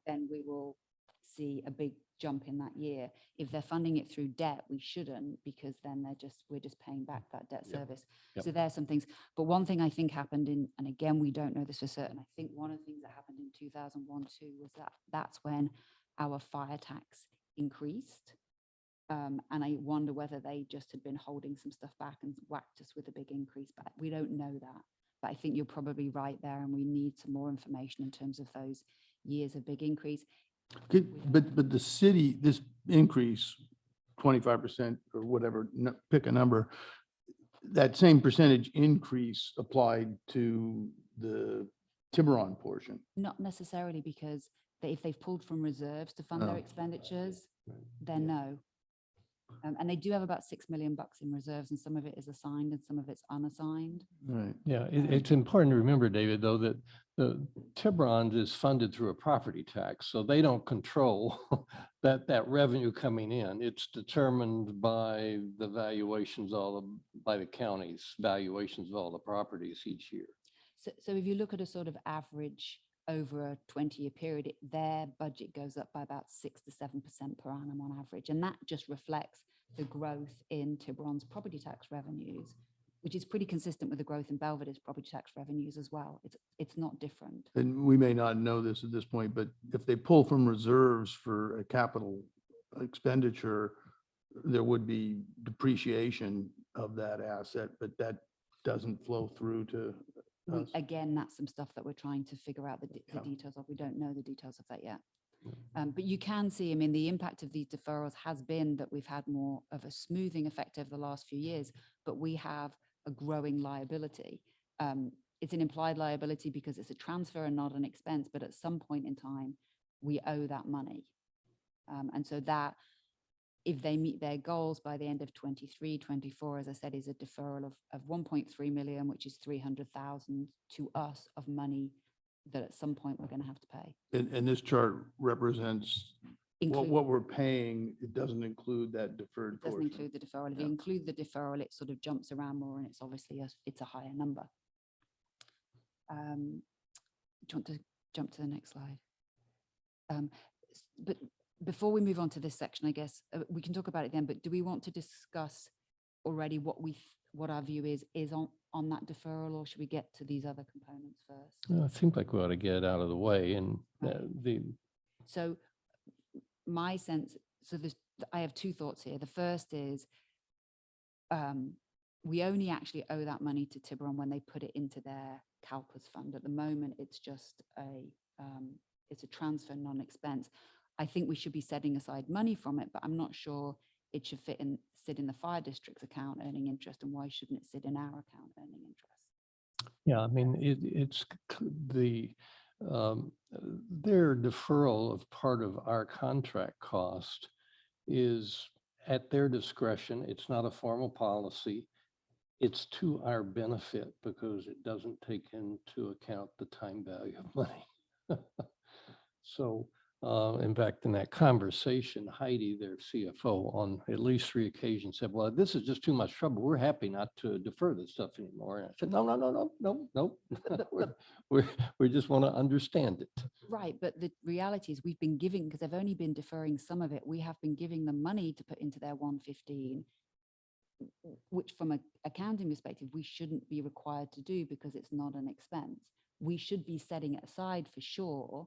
then we will see a big jump in that year. If they're funding it through debt, we shouldn't, because then we're just paying back that debt service. So there's some things. But one thing I think happened and again, we don't know this for certain, I think one of the things that happened in 2001-2 was that's when our fire tax increased. And I wonder whether they just had been holding some stuff back and whacked us with a big increase, but we don't know that. But I think you're probably right there, and we need some more information in terms of those years of big increase. But the city, this increase, 25% or whatever, pick a number, that same percentage increase applied to the Tiburon portion. Not necessarily, because if they've pulled from reserves to fund their Oh. expenditures, Right. then no. And they do have about $6 million in reserves, and some of it is assigned and some of it's unassigned. Right. Yeah, it's important to remember, David, though, that the Tiburon is funded through a property tax, so they don't control that revenue coming in. It's determined by the valuations, by the county's valuations of all the properties each year. So if you look at a sort of average over a 20-year period, their budget goes up by about 6 to 7% per annum on average. And that just reflects the growth in Tiburon's property tax revenues, which is pretty consistent with the growth in Belvedere's property tax revenues as well. It's not different. And we may not know this at this point, but if they pull from reserves for a capital expenditure, there would be depreciation of that asset, but that doesn't flow through to us. Again, that's some stuff that we're trying to figure out the Yeah. details of. We don't know the details of that yet. But you can see, I mean, the impact of these deferrals has been that we've had more of a smoothing effect over the last few years, but we have a growing liability. It's an implied liability because it's a transfer and not an expense, but at some point in time, we owe that money. And so that, if they meet their goals by the end of 23, 24, as I said, is a deferral of 1.3 million, which is 300,000 to us of money that at some point we're going to have to pay. And this chart represents Include- what we're paying. It doesn't include that deferred Doesn't portion. include the deferral. If you Yeah. include the deferral, it sort of jumps around more, and it's obviously it's a higher number. Do you want to jump to the next slide? But before we move on to this section, I guess we can talk about it then, but do we want to discuss already what our view is on that deferral, or should we get to these other components first? I think like we ought to get it out of the way, and Right. So my sense, I have two thoughts here. The first is we only actually owe that money to Tiburon when they put it into their CalPERS fund. At the moment, it's just it's a transfer, non-expense. I think we should be setting aside money from it, but I'm not sure it should sit in the fire district's account earning interest, and why shouldn't it sit in our account earning interest? Yeah, I mean, their deferral of part of our contract cost is at their discretion. It's not a formal policy. It's to our benefit because it doesn't take into account the time value of money. So, in fact, in that conversation, Heidi, their CFO, on at least 3 occasions said, well, this is just too much trouble. We're happy not to defer this stuff anymore. And I said, no. We just want to understand it. Right, but the reality is we've been giving, because they've only been deferring some of it, we have been giving them money to put into their 115, which from an accounting perspective, we shouldn't be required to do because it's not an expense. We should be setting it aside for sure,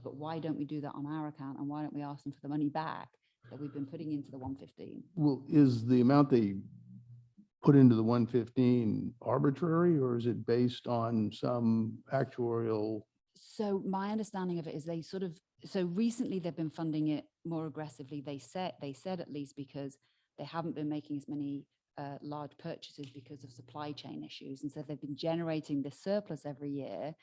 but why don't we do that on our account? And why don't we ask them for the money back that we've been putting into the 115? Well, is the amount they put into the 115 arbitrary, or is it based on some actuarial? So my understanding of it is so recently they've been funding it more aggressively. They said at least because they haven't been making as many large purchases because of supply chain issues. And so they've been generating this surplus every year,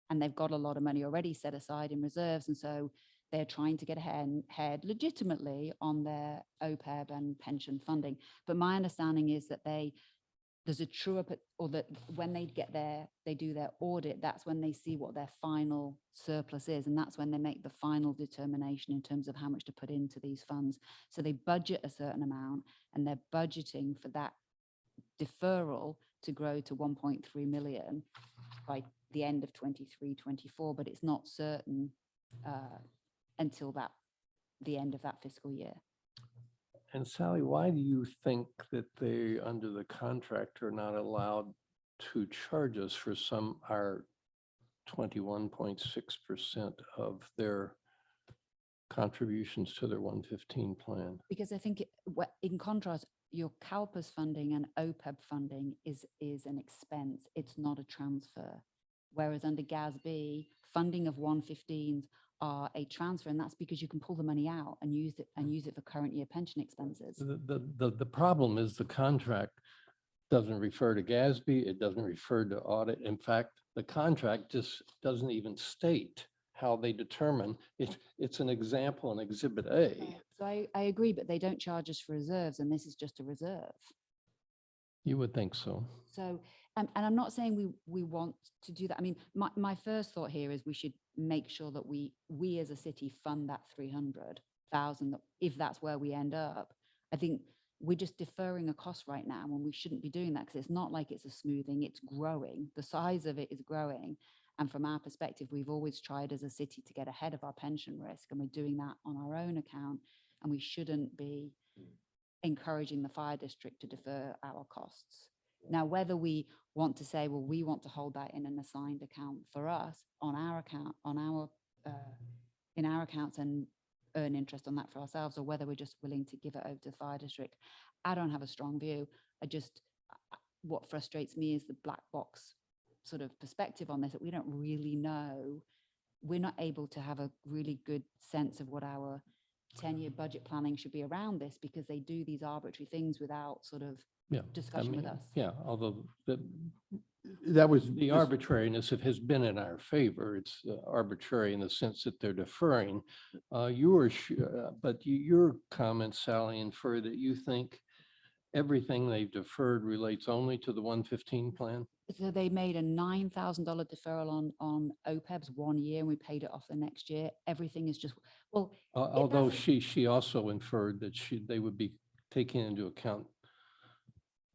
and they've got a lot of money already set aside in reserves. And so they're trying to get ahead legitimately on their OPEB and pension funding. But my understanding is that there's a true up, or that when they do their audit, that's when they see what their final surplus is. And that's when they make the final determination in terms of how much to put into these funds. So they budget a certain amount, and they're budgeting for that deferral to grow to 1.3 million by the end of 23, 24, but it's not certain until the end of that fiscal year. And Sally, why do you think that they, under the contract, are not allowed to charge us for our 21.6% of their contributions to their 115 plan? Because I think in contrast, your CalPERS funding and OPEB funding is an expense. It's not a transfer. Whereas under GASB, funding of 115s are a transfer, and that's because you can pull the money out and use it for current year pension expenses. The problem is the contract doesn't refer to GASB. It doesn't refer to audit. In fact, the contract just doesn't even state how they determine it. It's an example in Exhibit A. So I agree, but they don't charge us for reserves, and this is just a reserve. You would think so. So, and I'm not saying we want to do that. I mean, my first thought here is we should make sure that we as a city fund that 300,000, if that's where we end up. I think we're just deferring a cost right now when we shouldn't be doing that, because it's not like it's a smoothing, it's growing. The size of it is growing. And from our perspective, we've always tried as a city to get ahead of our pension risk, and we're doing that on our own account, and we shouldn't be encouraging the fire district to defer our costs. Now, whether we want to say, well, we want to hold that in an assigned account for us on our account, in our accounts, and earn interest on that for ourselves, or whether we're just willing to give it over to the fire district, I don't have a strong view. What frustrates me is the black box sort of perspective on this, that we don't really know. We're not able to have a really good sense of what our 10-year budget planning should be around this, because they do these arbitrary things without sort of Yeah. discussion with us. Yeah, although That was the arbitrariness, it has been in our favor. It's arbitrary in the sense that they're deferring. But your comments, Sally, infer that you think everything they've deferred relates only to the 115 plan? So they made a $9,000 deferral on OPEBs 1 year, and we paid it off the next year. Everything is just, well, Although doesn't- she also inferred that they would be taking into account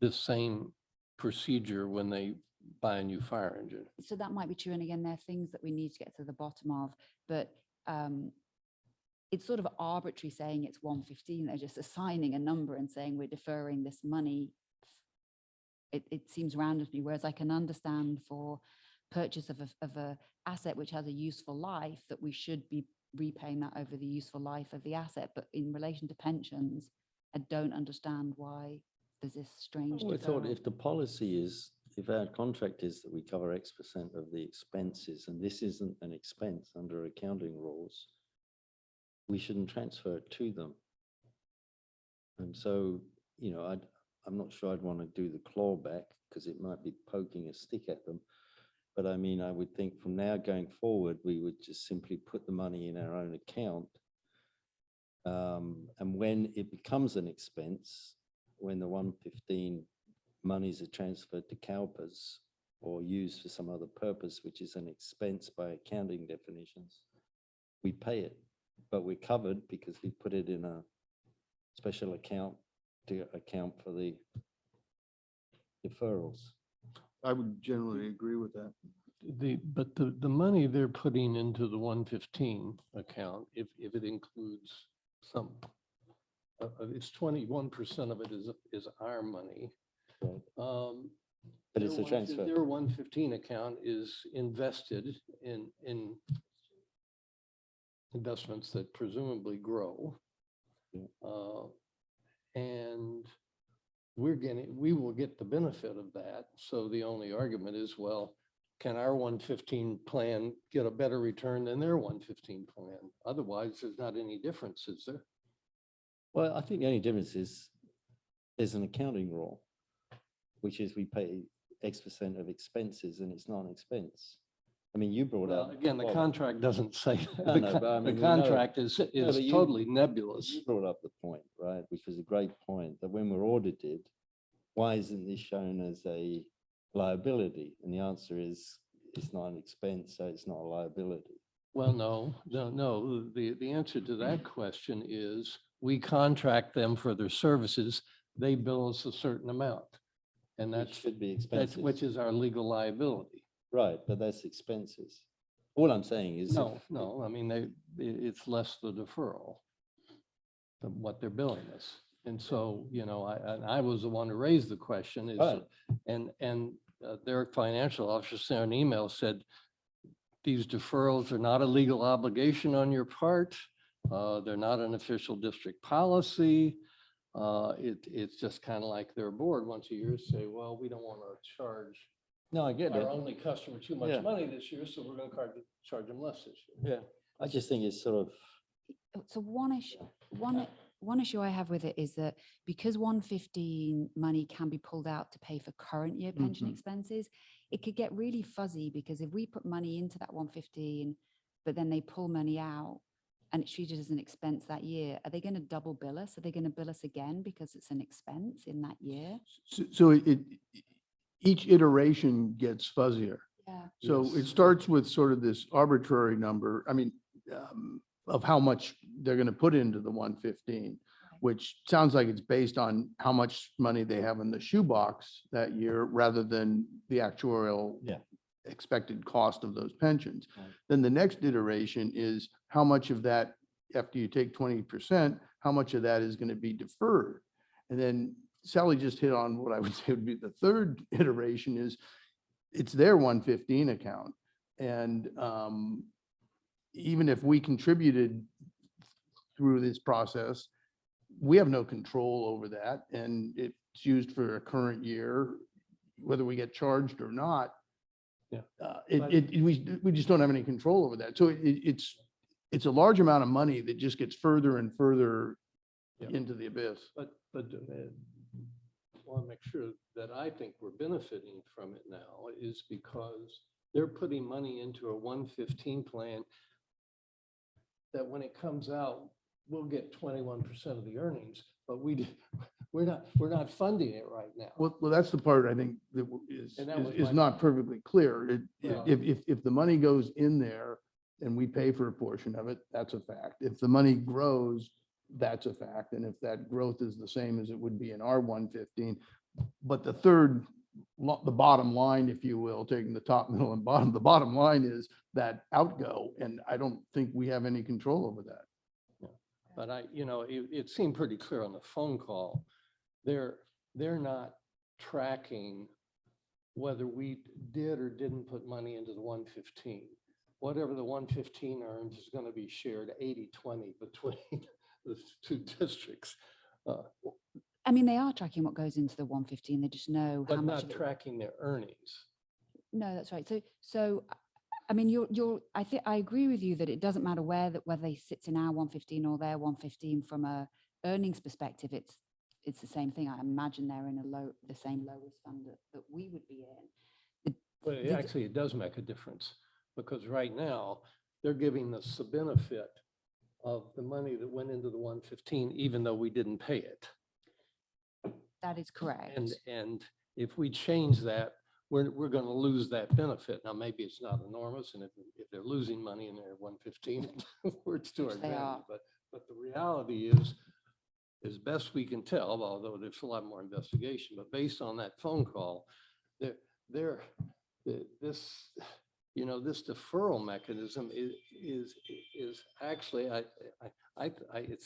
this same procedure when they buy a new fire engine. so that might be true. And again, there are things that we need to get to the bottom of, but it's sort of arbitrary saying it's 115. They're just assigning a number and saying we're deferring this money. It seems random to me, whereas I can understand for purchase of a asset which has a useful life, that we should be repaying that over the useful life of the asset. But in relation to pensions, I don't understand why there's this strange I thought deferral. if the policy is, if our contract is that we cover X% of the expenses, and this isn't an expense under accounting rules, we shouldn't transfer it to them. And so, I'm not sure I'd want to do the clawback, because it might be poking a stick at them. But I mean, I would think from now going forward, we would just simply put the money in our own account. And when it becomes an expense, when the 115 monies are transferred to CalPERS or used for some other purpose, which is an expense by accounting definitions, we pay it, but we're covered because we put it in a special account to account for the deferrals. I would generally agree with that. But the money they're putting into the 115 account, if it includes some, it's 21% of it is our money. Right. But it's a transfer. Their 115 account is invested in investments that presumably grow. Yeah. And we will get the benefit of that. So the only argument is, well, can our 115 plan get a better return than their 115 plan? Otherwise, there's not any difference, is there? Well, I think the only difference is there's an accounting rule, which is we pay X% of expenses and it's not an expense. I mean, you brought Well, up. again, the well, contract doesn't say, No, no, but I the mean, we know- contract is but you- totally nebulous. You brought up the point, right, which was a great point, that when we're audited, why isn't this shown as a liability? And the answer is, it's not an expense, so it's not a liability. Well, no. The answer to that question is we contract them for their services. They bill us a certain amount. And Which that's, should be expenses. which is our legal liability. Right, but that's expenses. All I'm saying is. No, I mean, it's less the deferral than what they're billing us. And so, I was the one to raise the question is, Right. and their financial officer sent an email, said, these deferrals are not a legal obligation on your part. They're not an official district policy. It's just kind of like their board once a year say, well, we don't want to charge No, I get our it. only customer too Yeah. much money this year, so we're going to charge them less this year. Yeah. I just think it's sort of, So one issue I have with it is that because 115 money can be pulled out to pay for current year pension expenses, it could get really fuzzy because if we put money into that 115, but then they pull money out and it's treated as an expense that year, are they going to double bill us? Are they going to bill us again because it's an expense in that year? So each iteration gets fuzzier. Yeah. So it Yes. starts with sort of this arbitrary number, of how much they're going to put into the 115, which sounds like it's based on how much money they have in the shoebox that year rather than the actuarial Yeah. expected cost of those pensions. Right. Then the next iteration is how much of that, after you take 20%, how much of that is going to be deferred? And then Sally just hit on what I would say would be the third iteration is it's their 115 account. And even if we contributed through this process, we have no control over that. And it's used for a current year, whether we get charged or not. Yeah. We just don't have any control over that. So it's a large amount of money that just gets further and further Yeah. into the abyss. But I want to make sure that I think we're benefiting from it now is because they're putting money into a 115 plan that when it comes out, we'll get 21% of the earnings, but we're not funding it right now. Well, that's the part I think that And that was is my- not perfectly clear. Well- If the money goes in there and we pay for a portion of it, that's a fact. If the money grows, that's a fact. And if that growth is the same as it would be in our 115, but the bottom line, if you will, taking the top, middle and bottom, the bottom line is that outgo. And I don't think we have any control over that. But it seemed pretty clear on the phone call. They're not tracking whether we did or didn't put money into the 115. Whatever the 115 earns is going to be shared 80-20 between the two districts, I mean, they are tracking what goes into the 115. They just know how but much not of it. tracking their earnings. No, that's right. So, I mean, I think I agree with you that it doesn't matter whether they sit in our 115 or their 115 from a earnings perspective. It's the same thing. I imagine they're in the same low risk fund that we would be in. But actually, it does make a difference because right now they're giving us the benefit of the money that went into the 115, even though we didn't pay it. That is correct. And if we change that, we're going to lose that benefit. Now, maybe it's not enormous, and if they're losing money in their 115, it's to our Which they advantage. are. But the reality is, as best we can tell, although there's a lot more investigation, but based on that phone call, this deferral mechanism is actually, it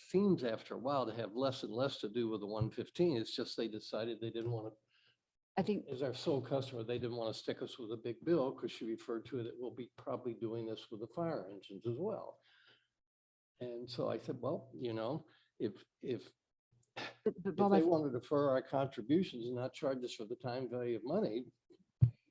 seems after a while to have less and less to do with the 115. It's just they decided they didn't want to, I think as our sole customer, they didn't want to stick us with a big bill because she referred to it that we'll be probably doing this with the fire engines as well. And so I said, well, if but Bob, they want to defer our contributions and not charge us for the time value of money,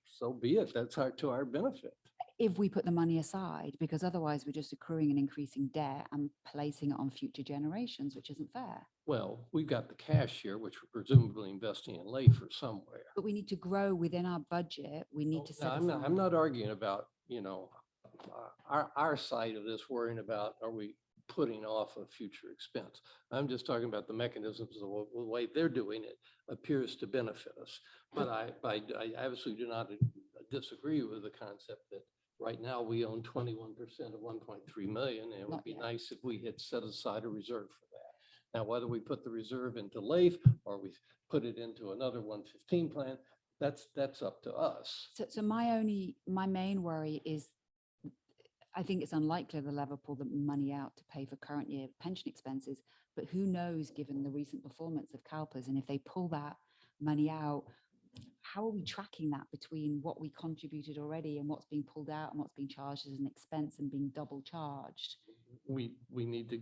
so be it. That's to our benefit. if we put the money aside, because otherwise we're just accruing and increasing debt and placing it on future generations, which isn't fair. Well, we've got the cash here, which we're presumably investing in LAFER somewhere. But we need to grow within our budget. We need to No, set I'm aside. not arguing about, our side of this, worrying about, are we putting off a future expense? I'm just talking about the mechanisms, the way they're doing it appears to benefit us. But I absolutely do not disagree with the concept that right now we own 21% of 1.3 million. And it would Not be yet. nice if we had set aside a reserve for that. Now, whether we put the reserve into LAIF or we put it into another 115 plan, that's up to us. So my main worry is, I think it's unlikely they'll ever pull the money out to pay for current year pension expenses, but who knows, given the recent performance of CalPERS, and if they pull that money out, how are we tracking that between what we contributed already and what's being pulled out and what's being charged as an expense and being double charged? We need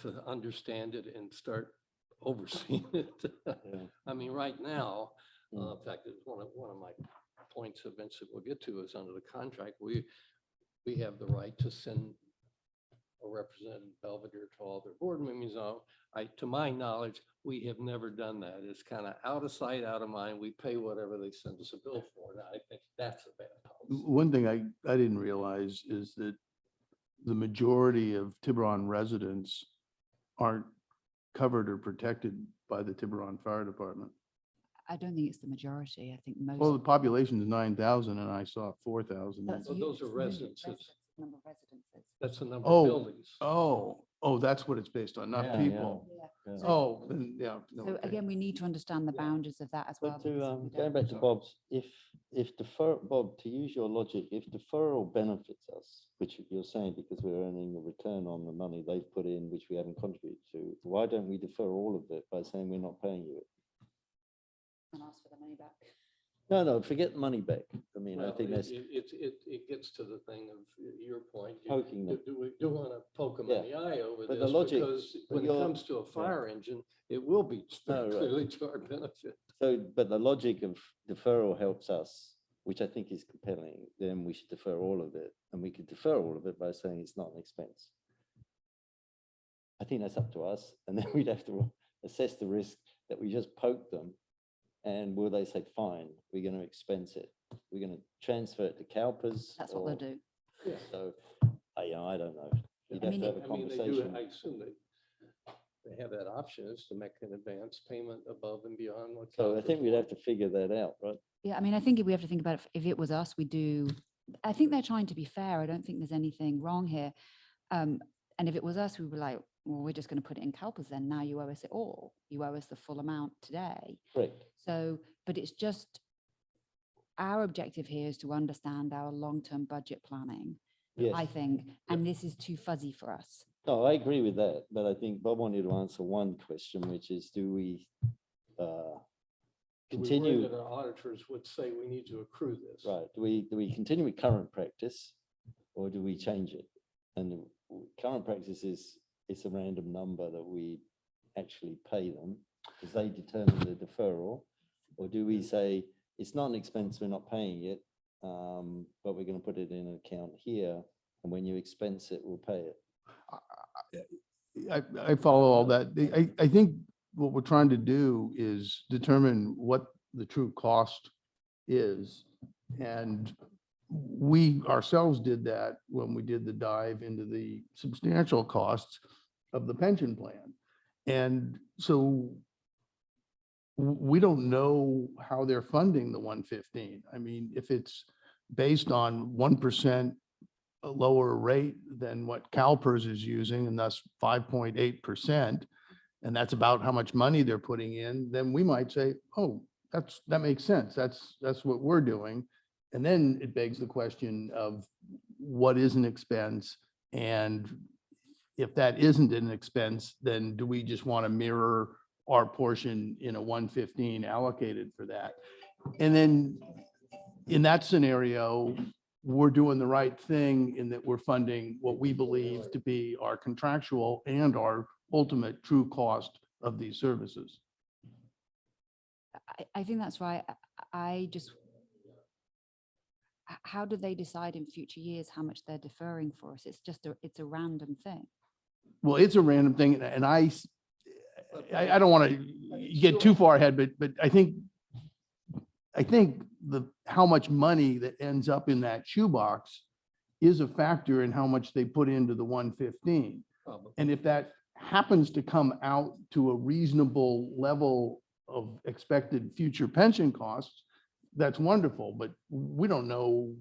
to understand it and start overseen it. Yeah. I mean, right now, Mm. in fact, it's one of my points eventually we'll get to is under the contract, we have the right to send a representative Belvedere to all their board meetings. To my knowledge, we have never done that. It's kind of out of sight, out of mind. We pay whatever they send us a bill for. And I think that's a bad policy. One thing I didn't realize is that the majority of Tiburon residents aren't covered or protected by the Tiburon Fire Department. I don't think it's the majority. I think most. Well, the population is 9,000 and I saw 4,000. That's So you- those are it's the unit residences. Number of residences. That's the number Oh, of buildings. Oh, that's what it's based on, not Yeah, yeah. people. Yeah. Yeah. Oh, then, yeah. no, So okay. again, we need to understand the Yeah. boundaries of that as well. But to, because we going don't- back to Bob's, if Bob, to use your logic, if deferral benefits us, which you're saying because we're earning a return on the money they've put in, which we haven't contributed to, why don't we defer all of it by saying we're not paying you it? And ask for the money back. No, forget the money back. I mean, I Well, think that's it gets to the thing of your point. poking them. Do we do want to poke them Yeah. in the eye over But the this? logic- Because but when it your- comes to a fire engine, it will be No, right. clearly to our benefit. So, but the logic of deferral helps us, which I think is compelling, then we should defer all of it. And we could defer all of it by saying it's not an expense. I think that's up to us. And then we'd have to assess the risk that we just poked them. And will they say, fine, we're going to expense it. We're going to transfer it to CalPERS. That's what or- they'll do. So, I don't know. You'd I have to have a mean, they do, conversation. I assume they have that option is to make an advance payment above and beyond what. So I CalPERS think we'd have want. to figure that out, right? Yeah, I mean, I think if we have to think about it, if it was us, we do, I think they're trying to be fair. I don't think there's anything wrong here. And if it was us, we were like, well, we're just going to put it in CalPERS then. Now you owe us it all. You owe us the full amount today. Correct. So, but it's just, our objective here is to understand our long-term budget planning, Yes. I think, and this is too fuzzy for us. No, I agree with that, but I think Bob wanted to answer one question, which is, do we Do we worry continue, that our auditors would say we need to accrue this? right, do we continue with current practice or do we change it? And the current practice is, it's a random number that we actually pay them because they determine the deferral. Or do we say, it's not an expense, we're not paying it, but we're going to put it in an account here, and when you expense it, we'll pay it. I follow all that. I think what we're trying to do is determine what the true cost is. And we ourselves did that when we did the dive into the substantial costs of the pension plan. And so we don't know how they're funding the 115. I mean, if it's based on 1% a lower rate than what CalPERS is using, and thus 5.8%, and that's about how much money they're putting in, then we might say, oh, that makes sense. That's what we're doing. And then it begs the question of what is an expense? And if that isn't an expense, then do we just want to mirror our portion in a 115 allocated for that? And then in that scenario, we're doing the right thing in that we're funding what we believe to be our contractual and our ultimate true cost of these services. I think that's right. I just, how do they decide in future years how much they're deferring for us? It's just, it's a random thing. Well, it's a random thing, and I don't want to get too far ahead, but I think how much money that ends up in that shoebox is a factor in how much they put into the 115. Probably. And if that happens to come out to a reasonable level of expected future pension costs, that's wonderful, but we don't know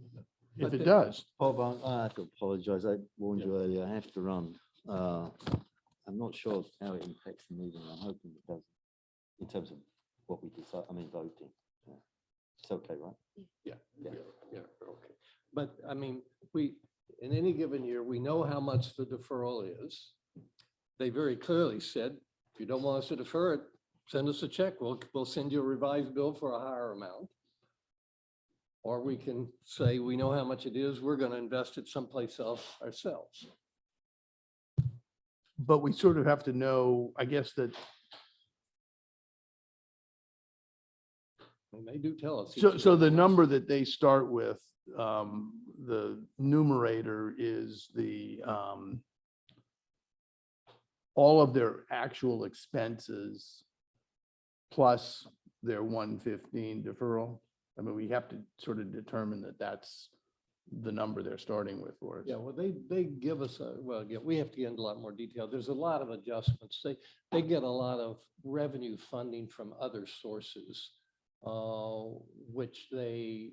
if But it the- does. Bob, I have to apologize. I warned you earlier. I have to run. I'm not sure how it impacts the meeting. I'm hoping it doesn't in terms of what we decide, voting. Yeah. It's okay, right? Yeah, Yeah. okay. But I mean, in any given year, we know how much the deferral is. They very clearly said, if you don't want us to defer it, send us a check. We'll send you a revised bill for a higher amount. Or we can say, we know how much it is. We're going to invest it someplace else ourselves. But we sort of have to know, I guess, that And they do tell us. So, each so year. the number that they start with, the numerator is the, all of their actual expenses plus their 115 deferral. I mean, we have to sort of determine that that's the number they're starting with for us. Yeah, well, they give us a, well, yeah, we have to get into a lot more detail. There's a lot of adjustments. They get a lot of revenue funding from other sources, which they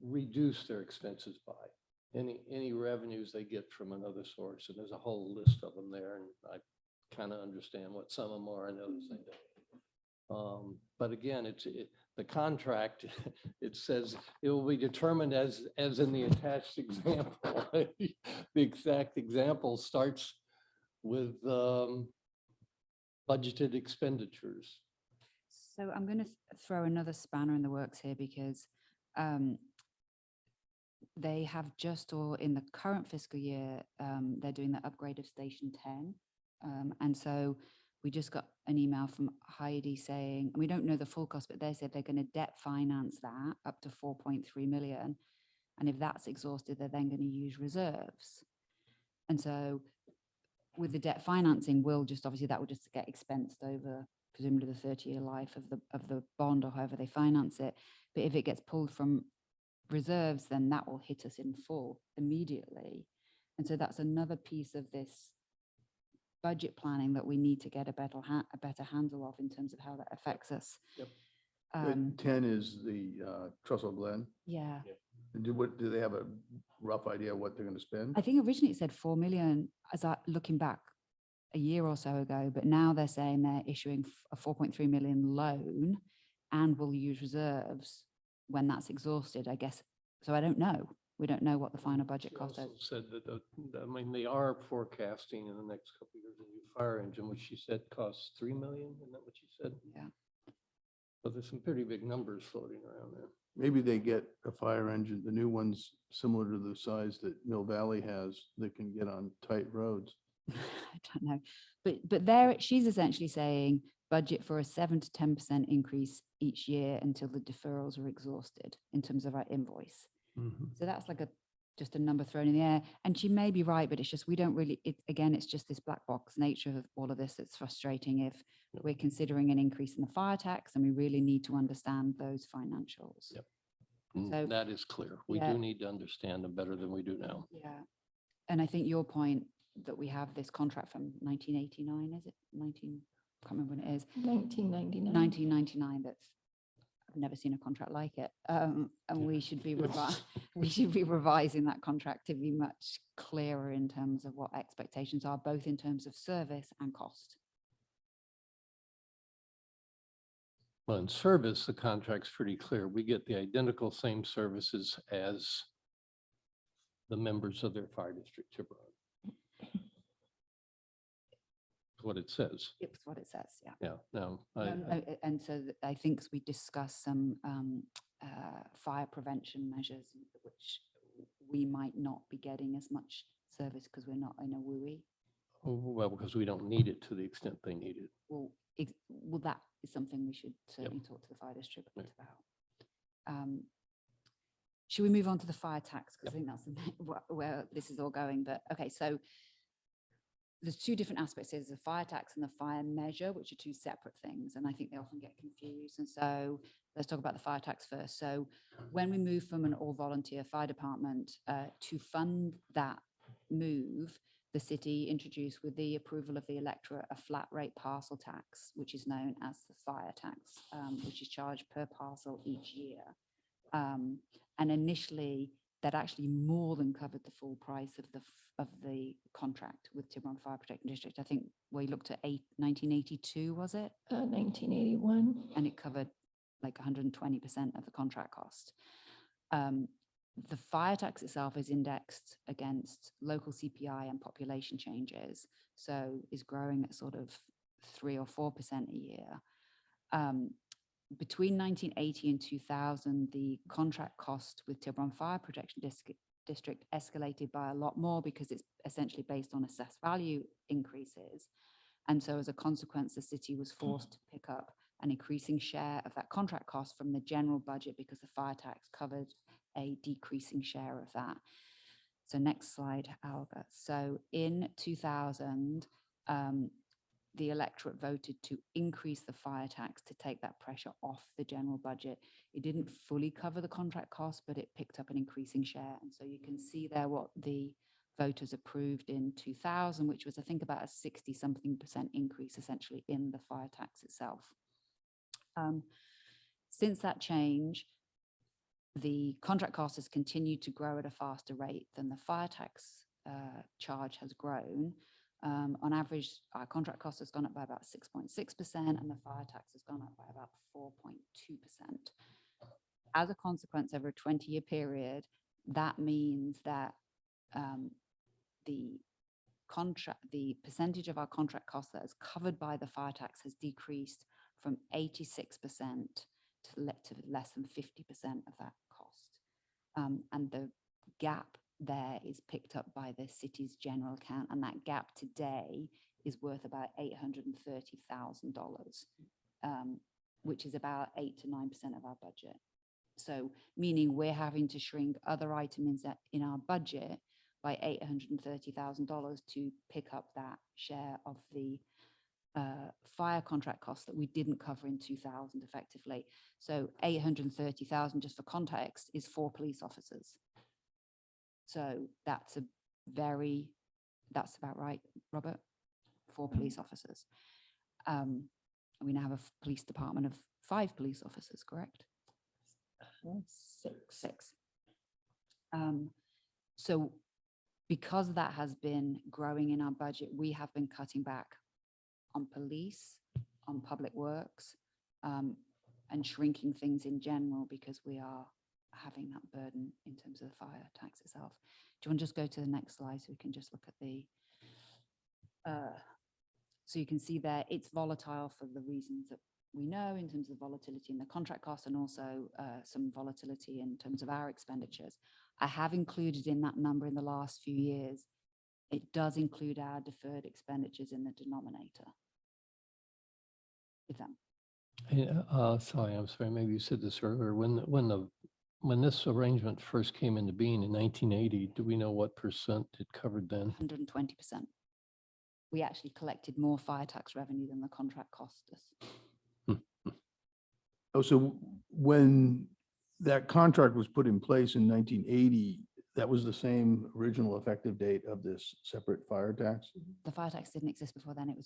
reduce their expenses by. Any revenues they get from another source, and there's a whole list of them there, and I kind of understand what some of them are and others they don't. But again, the contract, it says it will be determined as in the attached example. The exact example starts with budgeted expenditures. So I'm going to throw another spanner in the works here because they have just, or in the current fiscal year, they're doing the upgrade of Station 10. And so we just got an email from Heidi saying, we don't know the full cost, but they said they're going to debt finance that up to 4.3 million. And if that's exhausted, they're then going to use reserves. And so with the debt financing, obviously that will just get expensed over presumably the 30-year life of the bond or however they finance it. But if it gets pulled from reserves, then that will hit us in full immediately. And so that's another piece of this budget planning that we need to get a better handle of in terms of how that affects us. Yep. But 10 is the Trussell Glen. Yeah. And do they have a rough idea what they're going to spend? I think originally it said 4 million as I looking back a year or so ago, but now they're saying they're issuing a 4.3 million loan and will use reserves when that's exhausted, I guess. So I don't know. We don't know what the final budget She cost also is. said that, I mean, they are forecasting in the next couple of years a new fire engine, which she said costs 3 million. Isn't that what she said? Yeah. So there's some pretty big numbers floating around there. Maybe they get a fire engine, the new ones similar to the size that Mill Valley has that can get on tight roads. I don't know, but there she's essentially saying budget for a 7 to 10% increase each year until the deferrals are exhausted in terms of our invoice. So that's like just a number thrown in the air, and she may be right, but it's just we don't really. Again, it's just this black box nature of all of this that's frustrating. If we're considering an increase in the fire tax, and we really need to understand those financials. Yep. So That is clear. We yeah. do need to understand them better than we do now. Yeah, and I think your point that we have this contract from 1989, is it 19? I can't remember when it is. 1999. 1999. That's I've never seen a contract like it, and we should be revising that contract to be much clearer in terms of what expectations are, both in terms of service and cost. Well, in service, the contract's pretty clear. We get the identical same services as the members of their fire district, Tiburon. What it says. It's what it says, yeah. Yeah, no. And so I think we discussed some fire prevention measures, which we might not be getting as much service because we're not in a WUI. Well, because we don't need it to the extent they need it. Well, that is something we should certainly talk to the fire district about. Should we move on to the fire tax? Because I think that's where this is all going. But okay, so there's two different aspects. There's the fire tax and the fire measure, which are two separate things. And I think they often get confused. And so let's talk about the fire tax first. So when we move from an all volunteer fire department to fund that move, the city introduced with the approval of the electorate a flat rate parcel tax, which is known as the fire tax, which is charged per parcel each year. And initially, that actually more than covered the full price of the contract with Tiburon Fire Protection District. I think we looked at 1982, was it? 1981. And it covered like 120% of the contract cost. The fire tax itself is indexed against local CPI and population changes, so is growing at sort of 3 or 4% a year. Between 1980 and 2000, the contract cost with Tiburon Fire Protection District escalated by a lot more because it's essentially based on assessed value increases. And so as a consequence, the city was forced to pick up an increasing share of that contract cost from the general budget because the fire tax covered a decreasing share of that. So next slide, Albert. So in 2000, the electorate voted to increase the fire tax to take that pressure off the general budget. It didn't fully cover the contract cost, but it picked up an increasing share. And so you can see there what the voters approved in 2000, which was, I think, about a 60-something% increase essentially in the fire tax itself. Since that change, the contract cost has continued to grow at a faster rate than the fire tax charge has grown. On average, our contract cost has gone up by about 6.6% and the fire tax has gone up by about 4.2%. As a consequence, over a 20-year period, that means that the percentage of our contract cost that is covered by the fire tax has decreased from 86% to less than 50% of that cost. And the gap there is picked up by the city's general account, and that gap today is worth about $830,000, which is about 8 to 9% of our budget. So meaning we're having to shrink other items in our budget by $830,000 to pick up that share of the fire contract costs that we didn't cover in 2000 effectively. So 830,000, just for context, is 4 police officers. So that's about right, Robert, 4 police officers. We now have a police department of 5 police officers, correct? 6. So because that has been growing in our budget, we have been cutting back on police, on public works, and shrinking things in general because we are having that burden in terms of the fire tax itself. Do you want to just go to the next slide so we can just look at the, so you can see there, it's volatile for the reasons that we know in terms of volatility in the contract costs and also some volatility in terms of our expenditures. I have included in that number in the last few years, it does include our deferred expenditures in the denominator. If that. Sorry, I'm sorry, maybe you said this earlier. When this arrangement first came into being in 1980, do we know what percent it covered then? 120%. We actually collected more fire tax revenue than the contract cost us. Oh, so when that contract was put in place in 1980, that was the same original effective date of this separate fire tax? The fire tax didn't exist before then.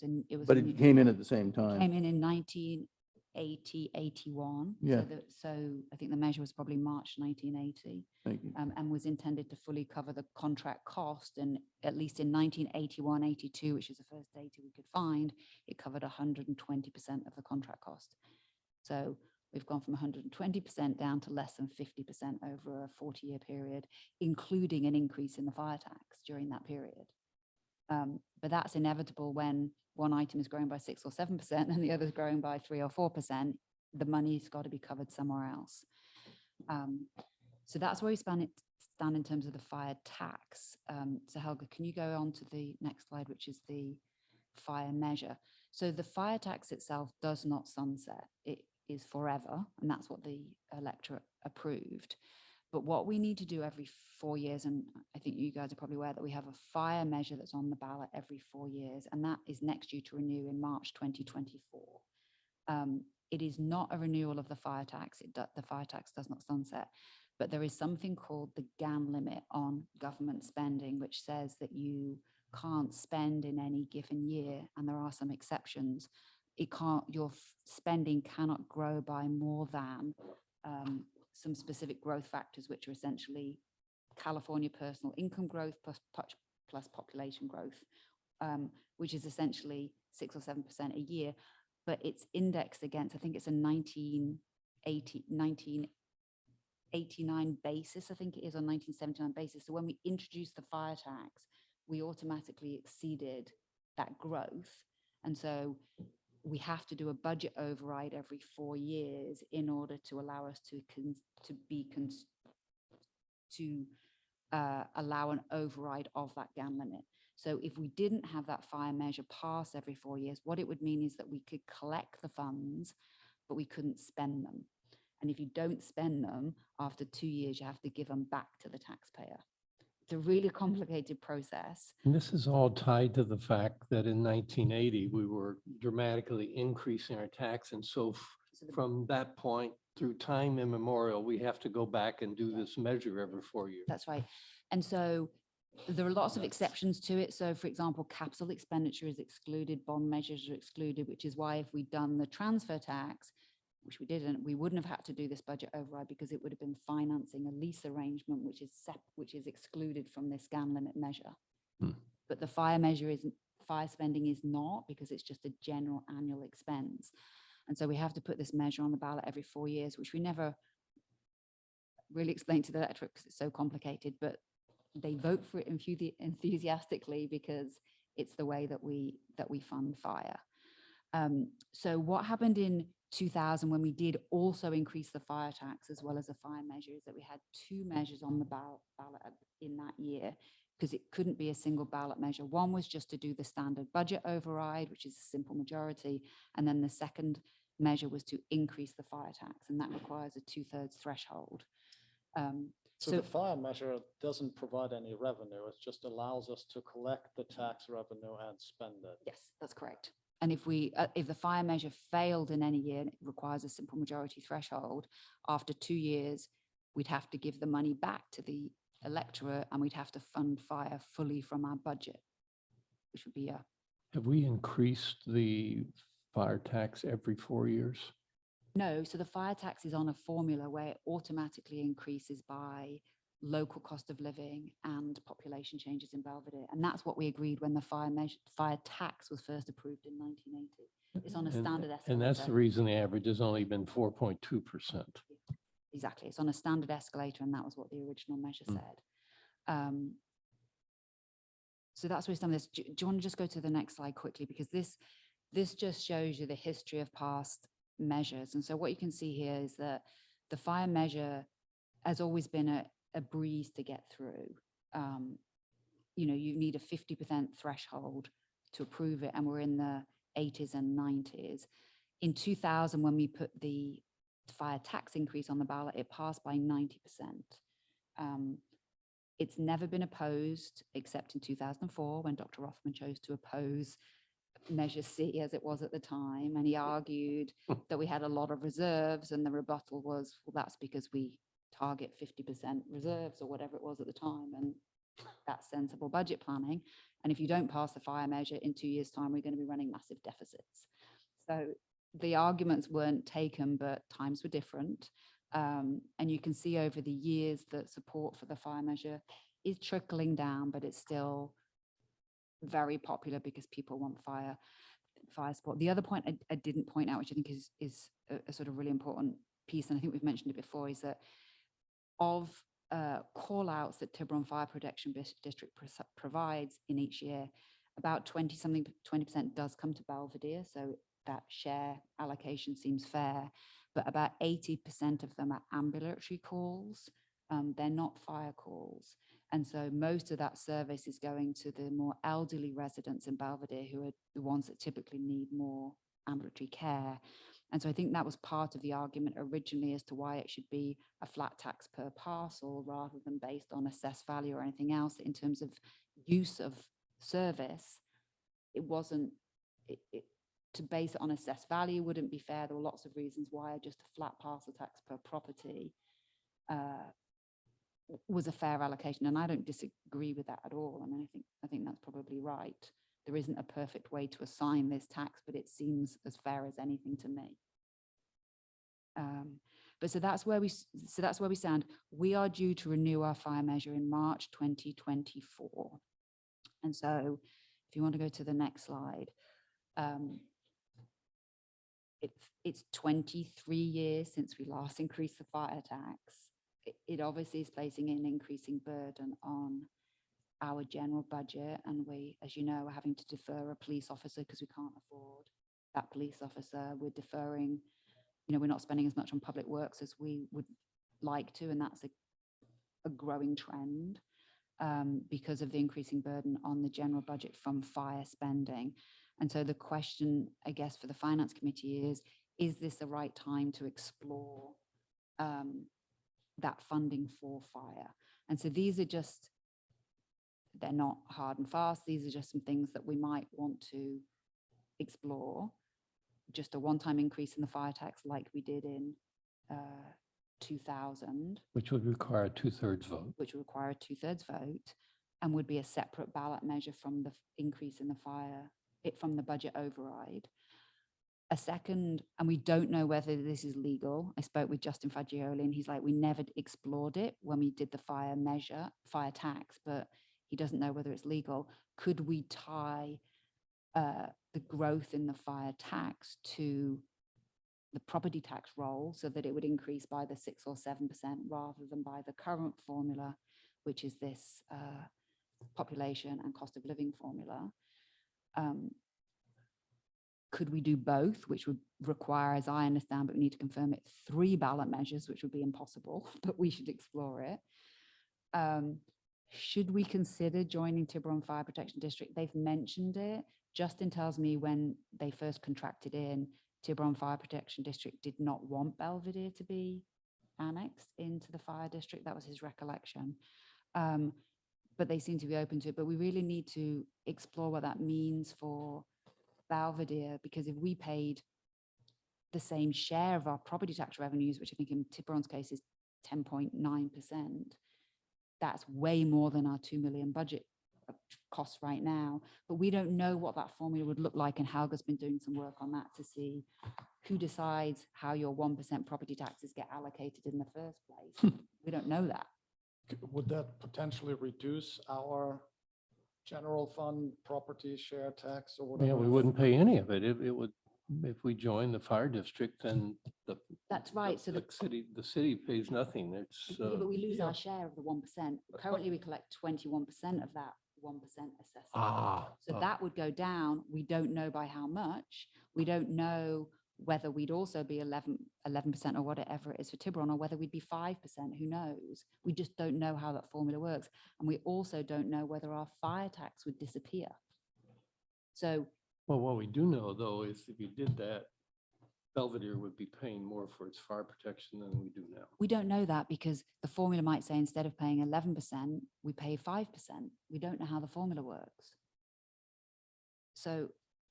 But it came in at the same time. Came in 1980, 81. Yeah. So I think the measure was probably March 1980. Thank you. And was intended to fully cover the contract cost. And at least in 1981, 82, which is the first data we could find, it covered 120% of the contract cost. So we've gone from 120% down to less than 50% over a 40-year period, including an increase in the fire tax during that period. But that's inevitable when one item is growing by 6 or 7% and the other is growing by 3 or 4%. The money's got to be covered somewhere else. So that's where we stand in terms of the fire tax. So Helga, can you go on to the next slide, which is the fire measure? So the fire tax itself does not sunset. It is forever, and that's what the electorate approved. But what we need to do every 4 years, and I think you guys are probably aware that we have a fire measure that's on the ballot every 4 years, and that is next due to renew in March 2024. It is not a renewal of the fire tax. The fire tax does not sunset, but there is something called the GAN limit on government spending, which says that you can't spend in any given year, and there are some exceptions. Your spending cannot grow by more than some specific growth factors, which are essentially California personal income growth plus population growth, which is essentially 6 or 7% a year, but it's indexed against, I think it's a 1989 basis, I think it is, on 1979 basis. So when we introduced the fire tax, we automatically exceeded that growth. And so we have to do a budget override every 4 years in order to allow us to allow an override of that GAN limit. So if we didn't have that fire measure pass every 4 years, what it would mean is that we could collect the funds but we couldn't spend them. And if you don't spend them, after 2 years, you have to give them back to the taxpayer. It's a really complicated process. And this is all tied to the fact that in 1980, we were dramatically increasing our tax. And so So the- from that point through time immemorial, we have to go back and do this measure every 4 years. That's right. And so there are lots of exceptions to it. So for example, capital expenditure is excluded, bond measures are excluded, which is why if we'd done the transfer tax, which we didn't, we wouldn't have had to do this budget override because it would have been financing a lease arrangement, which is excluded from this scan limit measure. Hmm. But the fire spending is not, because it's just a general annual expense. And so we have to put this measure on the ballot every 4 years, which we never really explained to the electorate because it's so complicated, but they vote for it enthusiastically because it's the way that we fund fire. So what happened in 2000 when we did also increase the fire tax as well as the fire measure is that we had 2 measures on the ballot in that year because it couldn't be a single ballot measure. One was just to do the standard budget override, which is a simple majority. And then the second measure was to increase the fire tax, and that requires a 2/3 threshold. So the fire measure doesn't provide any revenue. It just allows us to collect the tax revenue and spend it. Yes, that's correct. And if the fire measure failed in any year, and it requires a simple majority threshold, after 2 years, we'd have to give the money back to the electorate and we'd have to fund fire fully from our budget, which would be Have we increased the fire tax every 4 years? no. So the fire tax is on a formula where it automatically increases by local cost of living and population changes in Belvedere. And that's what we agreed when the fire tax was first approved in 1980. It's on a standard escalator. And that's the reason the average has only been 4.2%. Exactly. It's on a standard escalator, and that was what the original measure said. So that's where some of this. Do you want to just go to the next slide quickly? Because this just shows you the history of past measures. And so what you can see here is that the fire measure has always been a breeze to get through. You need a 50% threshold to approve it, and we're in the 80s and 90s. In 2000, when we put the fire tax increase on the ballot, it passed by 90%. It's never been opposed except in 2004 when Dr. Rothman chose to oppose Measure C as it was at the time. And he argued that we had a lot of reserves, and the rebuttal was, well, that's because we target 50% reserves or whatever it was at the time. And that's sensible budget planning. And if you don't pass the fire measure in 2 years' time, we're going to be running massive deficits. So the arguments weren't taken, but times were different. And you can see over the years that support for the fire measure is trickling down, but it's still very popular because people want fire support. The other point I didn't point out, which I think is a sort of really important piece, and I think we've mentioned it before, is that of call outs that Tiburon Fire Protection District provides in each year, about 20% does come to Belvedere. So that share allocation seems fair, but about 80% of them are ambulatory calls. They're not fire calls. And so most of that service is going to the more elderly residents in Belvedere, who are the ones that typically need more ambulatory care. And so I think that was part of the argument originally as to why it should be a flat tax per parcel rather than based on assessed value or anything else. In terms of use of service, it wasn't, to base it on assessed value wouldn't be fair. There were lots of reasons why just a flat parcel tax per property was a fair allocation, and I don't disagree with that at all. I mean, I think that's probably right. There isn't a perfect way to assign this tax, but it seems as fair as anything to me. But so that's where we stand. We are due to renew our fire measure in March 2024, and so if you want to go to the next slide. It's 23 years since we last increased the fire tax. It obviously is placing an increasing burden on our general budget, and we, as you know, are having to defer a police officer because we can't afford that police officer. We're deferring, we're not spending as much on public works as we would like to, and that's a growing trend because of the increasing burden on the general budget from fire spending. And so the question, I guess, for the Finance Committee is, is this the right time to explore that funding for fire? And so these are just, they're not hard and fast. These are just some things that we might want to explore. Just a one-time increase in the fire tax like we did in 2000, Which would require a 2/3 vote. which would require a 2/3 vote and would be a separate ballot measure from the increase in the from the budget override. A second, and we don't know whether this is legal. I spoke with Justin Fagioli and he's like, we never explored it when we did the fire tax, but he doesn't know whether it's legal. Could we tie the growth in the fire tax to the property tax roll so that it would increase by the 6 or 7% rather than by the current formula, which is this population and cost of living formula? Could we do both, which would require, as I understand, but we need to confirm it, 3 ballot measures, which would be impossible, but we should explore it. Should we consider joining Tiburon Fire Protection District? They've mentioned it. Justin tells me when they first contracted in, Tiburon Fire Protection District did not want Belvedere to be annexed into the fire district. That was his recollection. But they seem to be open to it. But we really need to explore what that means for Belvedere, because if we paid the same share of our property tax revenues, which I think in Tiburon's case is 10.9%, that's way more than our 2 million budget costs right now. But we don't know what that formula would look like, and Helga's been doing some work on that to see who decides how your 1% property taxes get allocated in the first place. We don't know that. Would that potentially reduce our general fund property share tax or whatever? Yeah, we wouldn't pay any of it. It would, if we join the fire district, then That's right. So the the city pays nothing. It's, Yeah, but we lose yeah. our share of the 1%. Currently, we collect 21% of that 1% assessment. So Ah, that would go down. We don't know by how much. We don't know whether we'd also be 11% or whatever it is for Tiburon, or whether we'd be 5%. Who knows? We just don't know how that formula works. And we also don't know whether our fire tax would disappear. So well, what we do know though is if you did that, Belvedere would be paying more for its fire protection than we do now. we don't know that, because the formula might say instead of paying 11%, we pay 5%. We don't know how the formula works. So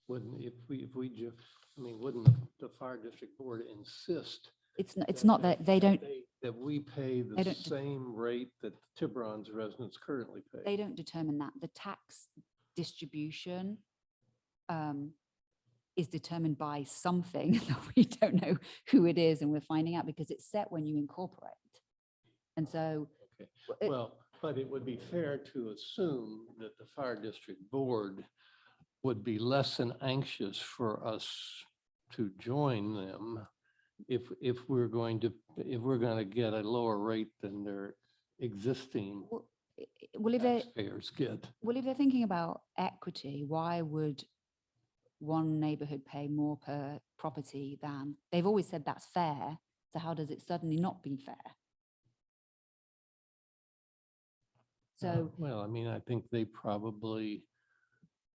Wouldn't, if we just, I mean, wouldn't the fire district board insist? it's not that they don't, That we pay They the don't de- same rate that Tiburon's residents currently pay? they don't determine that. The tax distribution is determined by something that we don't know who it is, and we're finding out because it's set when you incorporate. And so Okay. it- Well, but it would be fair to assume that the fire district board would be less than anxious for us to join them if we're going to get a lower rate than their existing well, if they taxpayers get. well, if they're thinking about equity, why would one neighborhood pay more per property than, they've always said that's fair. So how does it suddenly not be fair? So Well, I mean, I think they probably,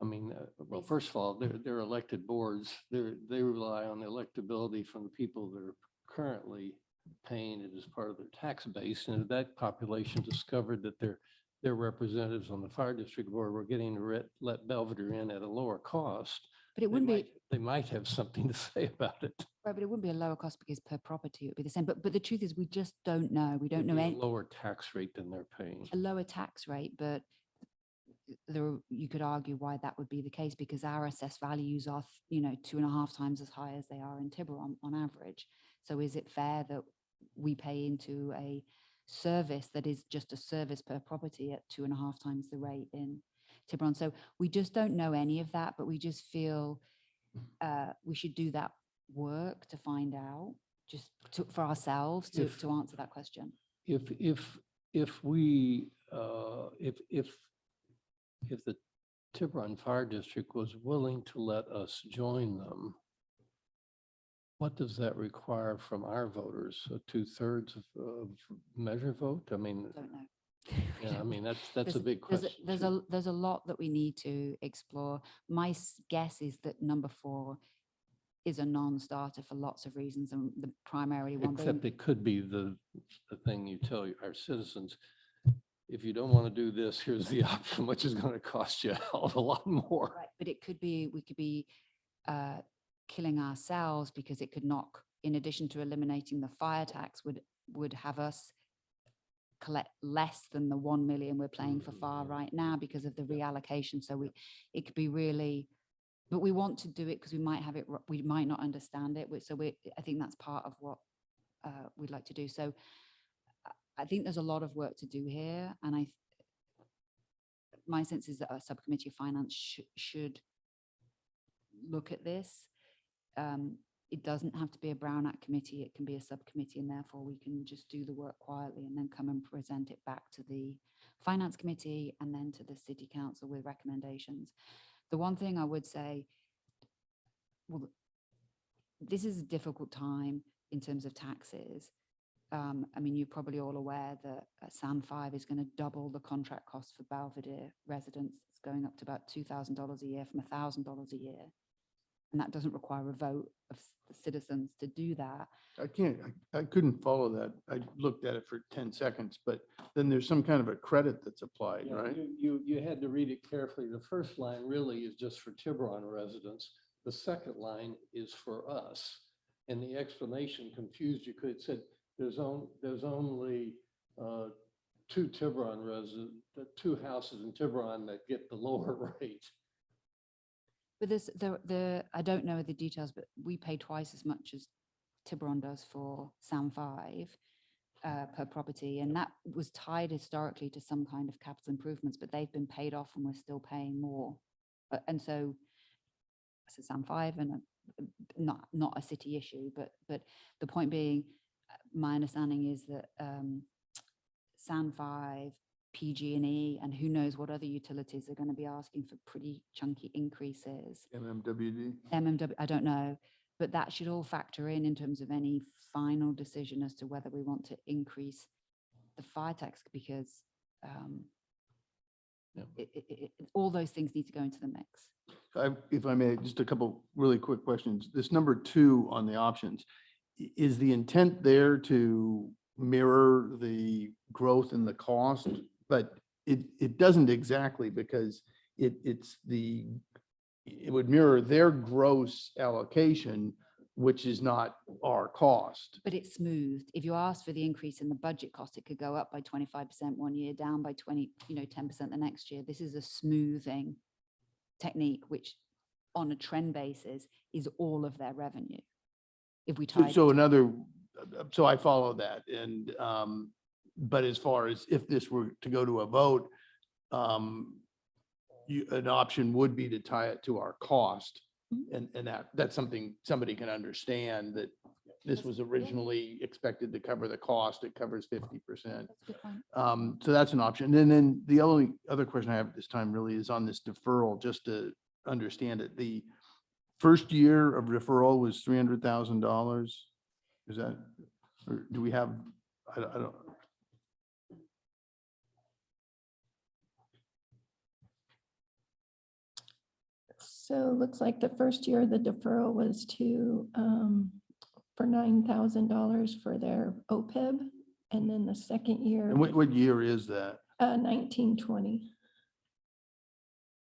I mean, well, They s- first of all, they're elected boards. They rely on the electability from the people that are currently paying it as part of their tax base. And if that population discovered that their representatives on the fire district board were getting to let Belvedere in at a lower cost, but it wouldn't be they might have something to say about it. right, but it wouldn't be a lower cost because per property it would be the same. But the truth is we just don't know. We don't It'd know be a any lower tax rate than they're paying. a lower tax rate, but you could argue why that would be the case, because our assessed values are 2.5 times as high as they are in Tiburon on average. So is it fair that we pay into a service that is just a service per property at 2.5 times the rate in Tiburon? So we just don't know any of that, but we just feel we should do that work to find out, just for ourselves to answer that question. If the Tiburon Fire District was willing to let us join them, what does that require from our voters? A 2/3 of measure vote? I mean, Don't know. yeah, I mean, that's a big There's question. there's a lot that we need to explore. My guess is that number 4 is a non-starter for lots of reasons, and the primarily one being Except it could be the thing you tell our citizens, if you don't want to do this, here's the option, which is going to cost you a hell of a lot more. right, but it could be, we could be killing ourselves, because it could knock, in addition to eliminating the fire tax, would have us collect less than the 1 million we're paying for fire right now because of the reallocation. So it could be really, but we want to do it because we might have it, we might not understand it. So I think that's part of what we'd like to do. So I think there's a lot of work to do here. And my sense is that a subcommittee of finance should look at this. It doesn't have to be a Brown Act committee. It can be a subcommittee, and therefore we can just do the work quietly and then come and present it back to the finance committee and then to the city council with recommendations. The one thing I would say, well, this is a difficult time in terms of taxes. I mean, you're probably all aware that SAM 5 is going to double the contract cost for Belvedere residents. It's going up to about $2,000 a year from $1,000 a year. And that doesn't require a vote of the citizens to do that. I couldn't follow that. I looked at it for 10 seconds, but then there's some kind of a credit that's applied, Yeah, right? You had to read it carefully. The first line really is just for Tiburon residents. The second line is for us. And the explanation confused you. It said there's only two Tiburon residents, two houses in Tiburon that get the lower rate. But I don't know the details, but we pay twice as much as Tiburon does for SAM 5 per property. And that was tied historically to some kind of capital improvements, but they've been paid off and we're still paying more. And so SAM 5 and not a city issue, but the point being, my understanding is that SAM 5, PG&E, and who knows what other utilities are going to be asking for pretty chunky increases. MMWD. I don't know, but that should all factor in terms of any final decision as to whether we want to increase the fire tax, because all those things need to go into the mix. If I may, just a couple really quick questions. This number 2 on the options, is the intent there to mirror the growth in the cost? But it doesn't exactly, because it would mirror their gross allocation, which is not our cost. But it's smoothed. If you ask for the increase in the budget cost, it could go up by 25% one year, down by 10% the next year. This is a smoothing technique, which on a trend basis is all of their revenue. If we tie So I follow that. And, but as far as if this were to go to a vote, an option would be to tie it to our cost. And that's something somebody can understand, that this was originally expected to cover the cost. It covers 50%. That's a good point. So that's an option. And then the only other question I have at this time really is on this deferral, just to understand it. The first year of deferral was $300,000. Is that, or do we have, I don't. So it looks like the first year, the deferral was for $9,000 for their OPEB. And then the second year. And what year is that? 1920.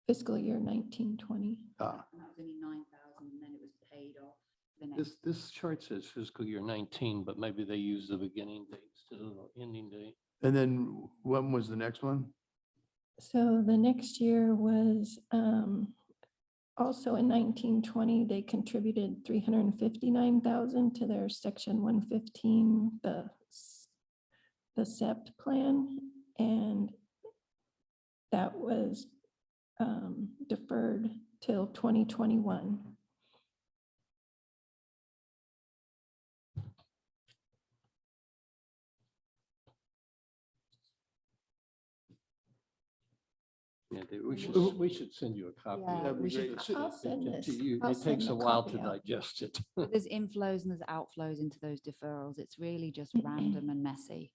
Fiscal year 1920. Ah, That was only 9,000 and then it was paid off the next. This chart says fiscal year 19, but maybe they use the beginning date instead of the ending date. and then when was the next one? So the next year was also in 1920, they contributed 359,000 to their section 115, the SEPT plan. And that was deferred till 2021. Yeah, we should send you a copy. Yeah, That'd be great. I'll send this. I'll It takes send a a while to copy out. digest it. There's inflows and there's outflows into those deferrals. It's really just random and messy,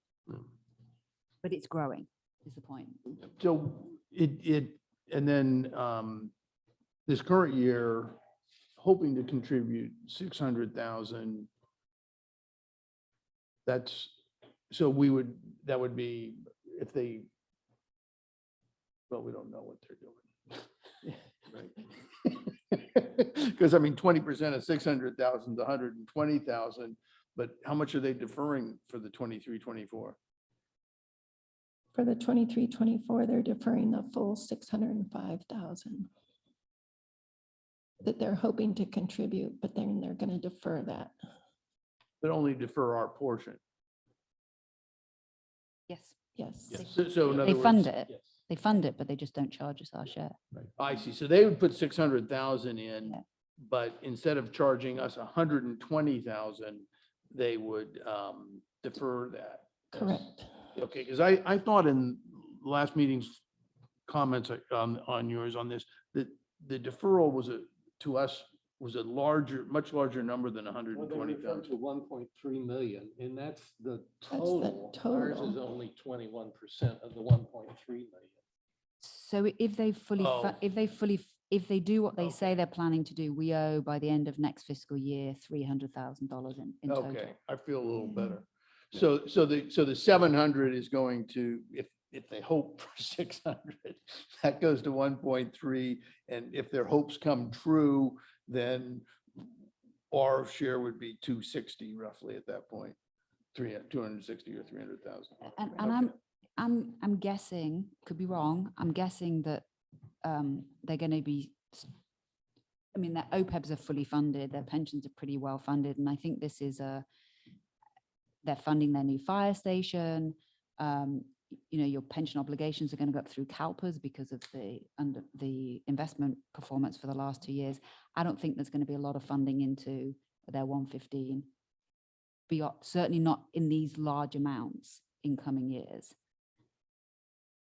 but it's growing is the point. So and then this current year, hoping to contribute 600,000. That's, so that would be if they, well, we don't know what they're doing. Because I mean, 20% of 600,000 is 120,000, but how much are they deferring for the 23-24? For the 23-24, they're deferring the full 605,000 that they're hoping to contribute, but then they're going to defer that. But only defer our portion. Yes, Yes. So in other they fund words, it. They fund it, but they just don't charge us our share. I see. So they would put 600,000 in, Yeah. but instead of charging us 120,000, they would defer that. Correct. Okay, because I thought in last meeting's comments on yours on this, that the deferral was to us was a much larger number than Well, they referred 120,000. to 1.3 million, and that's the the total. Ours is total. only 21% of the 1.3 million. So if they fully, Oh. if they do what they say Okay. they're planning to do, we owe by the end of next fiscal year, $300,000 in total. Okay, I feel a little Mhm. better. So the 700 is going to, if they hope for 600, that goes to 1.3. And if their hopes come true, then our share would be 260 roughly at that point. 260 or 300,000. And Okay. I'm guessing, could be wrong, I'm guessing that they're going to be, I mean, their OPEBs are fully funded, their pensions are pretty well funded, and I think this is they're funding their new fire station. You know, your pension obligations are going to go up through CalPERS because of the investment performance for the last 2 years. I don't think there's going to be a lot of funding into their 115, certainly not in these large amounts in coming years.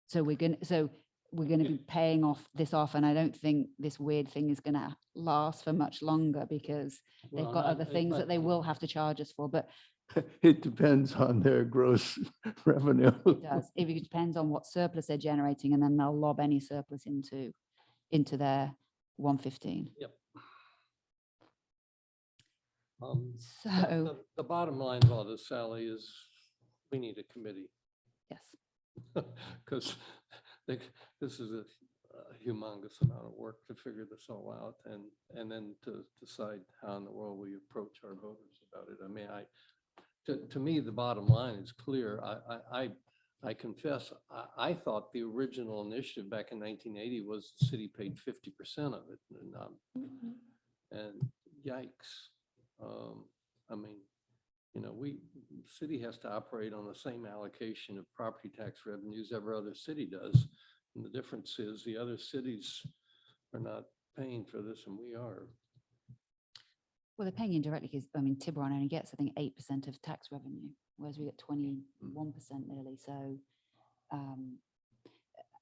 So we're going to be paying this off, and I don't think this weird thing is going to last for much longer because they've Well, got I- other things that I- they will have to charge us for. But It depends on their gross revenue. it does. It depends on what surplus they're generating, and then they'll lob any surplus into their 115. So The bottom line of all this, Sally, is we need a committee. yes, Because this is a humongous amount of work to figure this all out and then to decide how in the world we approach our voters about it. I mean, to me, the bottom line is clear. I confess, I thought the original initiative back in 1980 was the city paid 50% of it. And yikes. I mean, you know, city has to operate on the same allocation of property tax revenues every other city does. And the difference is the other cities are not paying for this and we are. well, they're paying indirectly because, I mean, Tiburon only gets, I think, 8% of tax revenue, whereas we get 21% nearly. So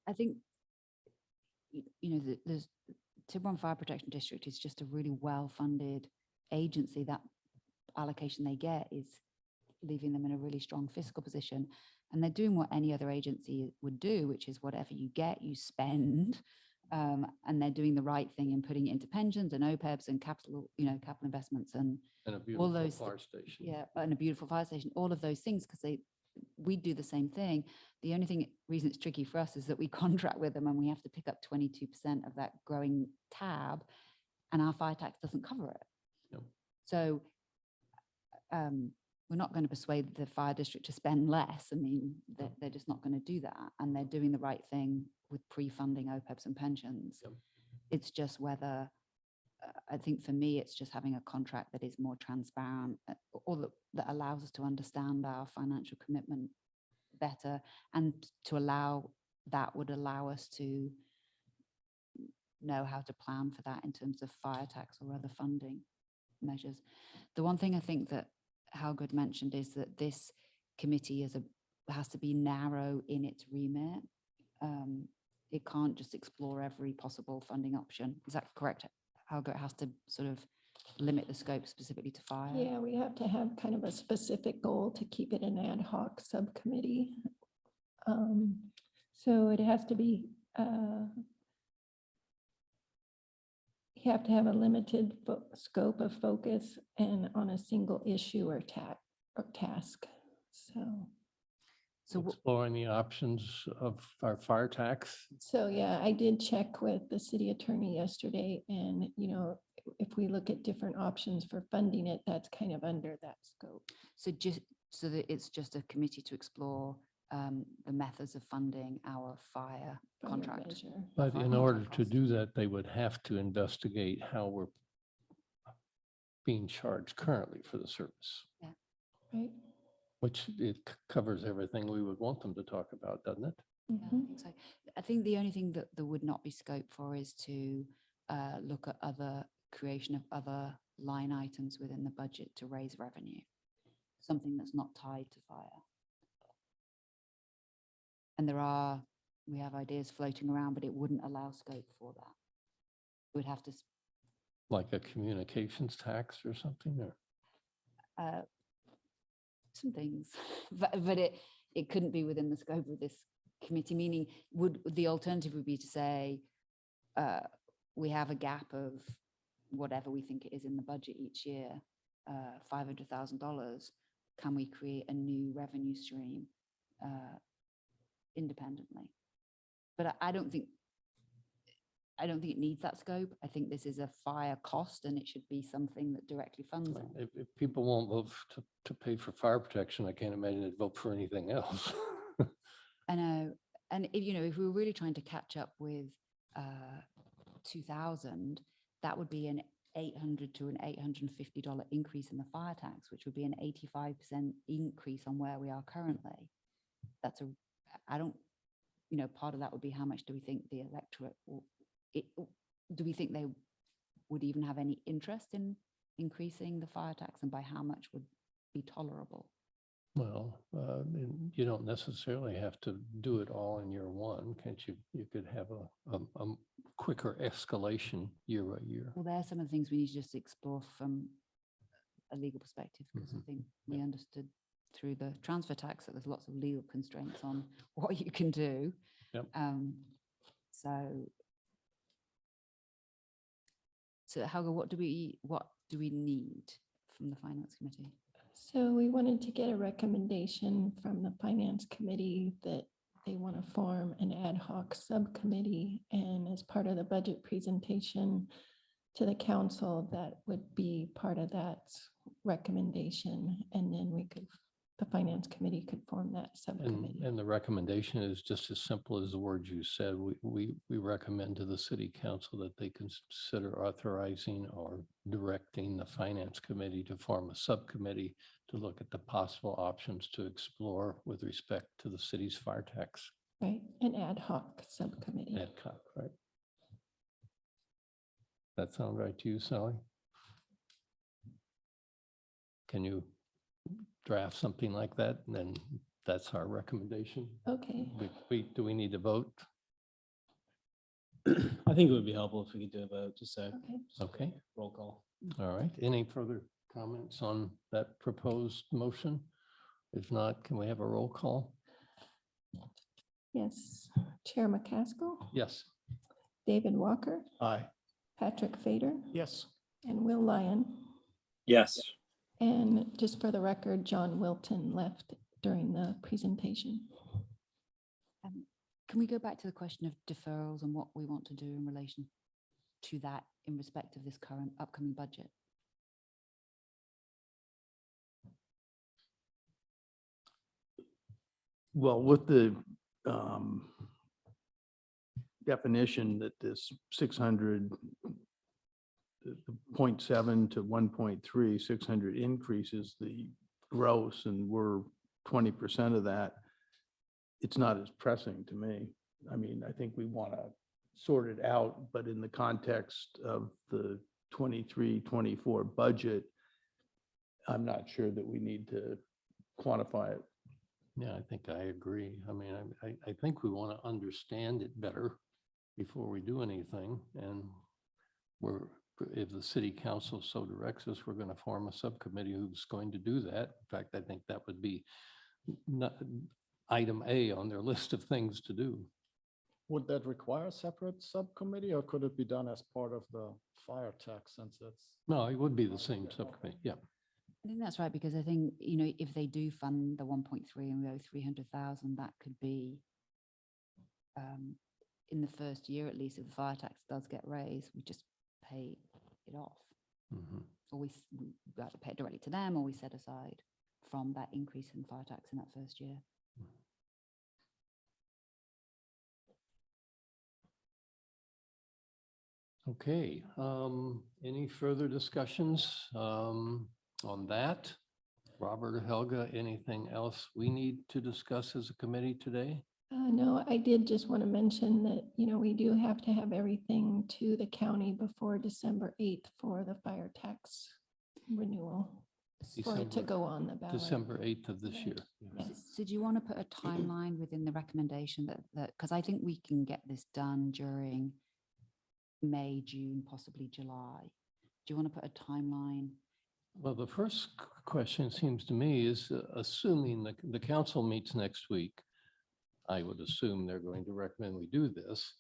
I think, you know, the Tiburon Fire Protection District is just a really well-funded agency. That allocation they get is leaving them in a really strong fiscal position. And they're doing what any other agency would do, which is whatever you get, you spend. And they're doing the right thing and putting it into pensions and OPEBs and capital investments and And a beautiful those fire station. yeah, and a beautiful fire station, all of those things, because we do the same thing. The only reason it's tricky for us is that we contract with them and we have to pick up 22% of that growing tab, and our fire tax doesn't cover it. Yep. So we're not going to persuade the fire district to spend less. I mean, they're just not going to do that, and they're doing the right thing with pre-funding OPEBs and pensions. Yep. It's just whether, I think for me, it's just having a contract that is more transparent or that allows us to understand our financial commitment better, and that would allow us to know how to plan for that in terms of fire tax or other funding measures. The one thing I think that Helga mentioned is that this committee has to be narrow in its remit. It can't just explore every possible funding option. Is that correct, Helga? It has to sort of limit the scope specifically to fire? Yeah, we have to have kind of a specific goal to keep it an ad hoc subcommittee. So it has to be, You have to have a limited scope of focus and on a single issue or task. So wh- Exploring the options of our fire tax. So, yeah, I did check with the city attorney yesterday and, you know, if we look at different options for funding it, that's kind of under that scope. so just, so that it's just a committee to explore the methods of funding our fire fire contract. measure. But Fire in contract order to costs. do that, they would have to investigate how we're being charged currently for the service, Right? which it covers everything we would want them to talk about, doesn't it? Yeah, I Mhm. think so. I think the only thing that there would not be scope for is to look at other creation of other line items within the budget to raise revenue. Something that's not tied to fire. And we have ideas floating around, but it wouldn't allow scope for that. We'd have to, Like a communications tax or something, or some things, but it couldn't be within the scope of this committee, meaning the alternative would be to say, we have a gap of whatever we think it is in the budget each year, $500,000. Can we create a new revenue stream independently? But I don't think it needs that scope. I think this is a fire cost and it should be something that directly funds it. if people won't vote to pay for fire protection, I can't imagine they'd vote for anything else. I know. And if, you know, if we were really trying to catch up with 2000, that would be an $800 to an $850 increase in the fire tax, which would be an 85% increase on where we are currently. I don't, you know, part of that would be how much do we think the electorate do we think they would even have any interest in increasing the fire tax, and by how much would be tolerable? Well, and you don't necessarily have to do it all in year one, can't you? You could have a quicker escalation year by year. Well, there are some of the things we need to just explore from a legal perspective, because I think we understood through the transfer tax that there's lots of legal constraints on what you can do. Yep. So Helga, what do we need from the finance committee? So we wanted to get a recommendation from the finance committee that they want to form an ad hoc subcommittee, and as part of the budget presentation to the council, that would be part of that recommendation. And then the finance committee could form that subcommittee. And the recommendation is just as simple as the words you said. We recommend to the city council that they consider authorizing or directing the finance committee to form a subcommittee to look at the possible options to explore with respect to the city's fire tax. Right, an ad hoc subcommittee. Ad hoc, right? That sound right to you, Sally? Can you draft something like that? And then that's our recommendation. Okay, Do we need to vote? I think it would be helpful if we could do a vote, just a okay. Okay, roll call. all right. Any further comments on that proposed motion? If not, can we have a roll call? Yes, Chair McCaskill, Yes. David Walker, Aye. Patrick Fader, Yes. and Will Lyon. Yes. And just for the record, John Wilton left during the presentation. Can we go back to the question of deferrals and what we want to do in relation to that in respect of this current upcoming budget? Well, with the definition that this 600, the 0.7 to 1.3, 600 increases the gross, and we're 20% of that, it's not as pressing to me. I mean, I think we want to sort it out, but in the context of the 23-24 budget, I'm not sure that we need to quantify it. Yeah, I think I agree. I mean, I think we want to understand it better before we do anything. And if the city council so directs us, we're going to form a subcommittee who's going to do that. In fact, I think that would be item A on their list of things to do. Would that require a separate subcommittee or could it be done as part of the fire tax since it's? No, it would be the same subcommittee. Yeah. I think that's right, because I think, if they do fund the 1.3 and we owe 300,000, that could be in the first year, at least, if the fire tax does get raised, we just pay it off. Mhm. Or we either pay it directly to them, or we set aside from that increase in fire tax in that first year. Okay, any further discussions on that? Robert or Helga, anything else we need to discuss as a committee today? No, I did just want to mention that, we do have to have everything to the county before December 8th for the fire tax renewal. For it to December- go on the ballot. December 8th of this year. Yes. So do you want to put a timeline within the recommendation that, because I think we can get this done during May, June, possibly July. Do you want to put a timeline? Well, the first question seems to me is assuming the council meets next week. I would assume they're going to recommend we do this.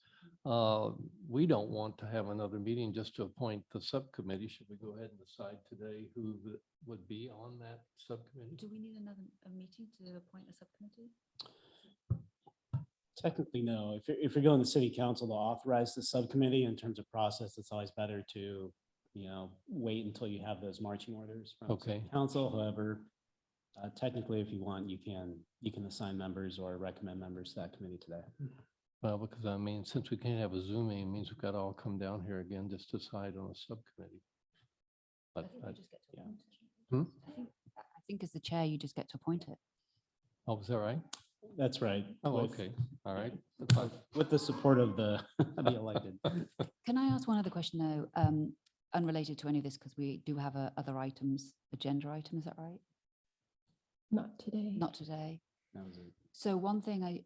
We don't want to have another meeting just to appoint the subcommittee. Should we go ahead and decide today who would be on that subcommittee? Do we need a meeting to appoint a subcommittee? Technically, no. If you're going to city council to authorize the subcommittee in terms of process, it's always better to, wait until you have those marching orders from Okay. city council. However, technically, if you want, you can assign members or recommend members to that committee today. Well, because I mean, since we can't have a Zoom meeting, it means we've got to all come down here again just to decide on a subcommittee. I But, think we just get to yeah. appoint it. Hmm? I think as the chair, you just get to appoint it. oh, is that right? That's right. Oh, With- okay. All right. That's fine. With the support of the elected. Can I ask one other question though, unrelated to any of this, because we do have other items, agenda item, is that right? Not today. Not today. That was it. So one thing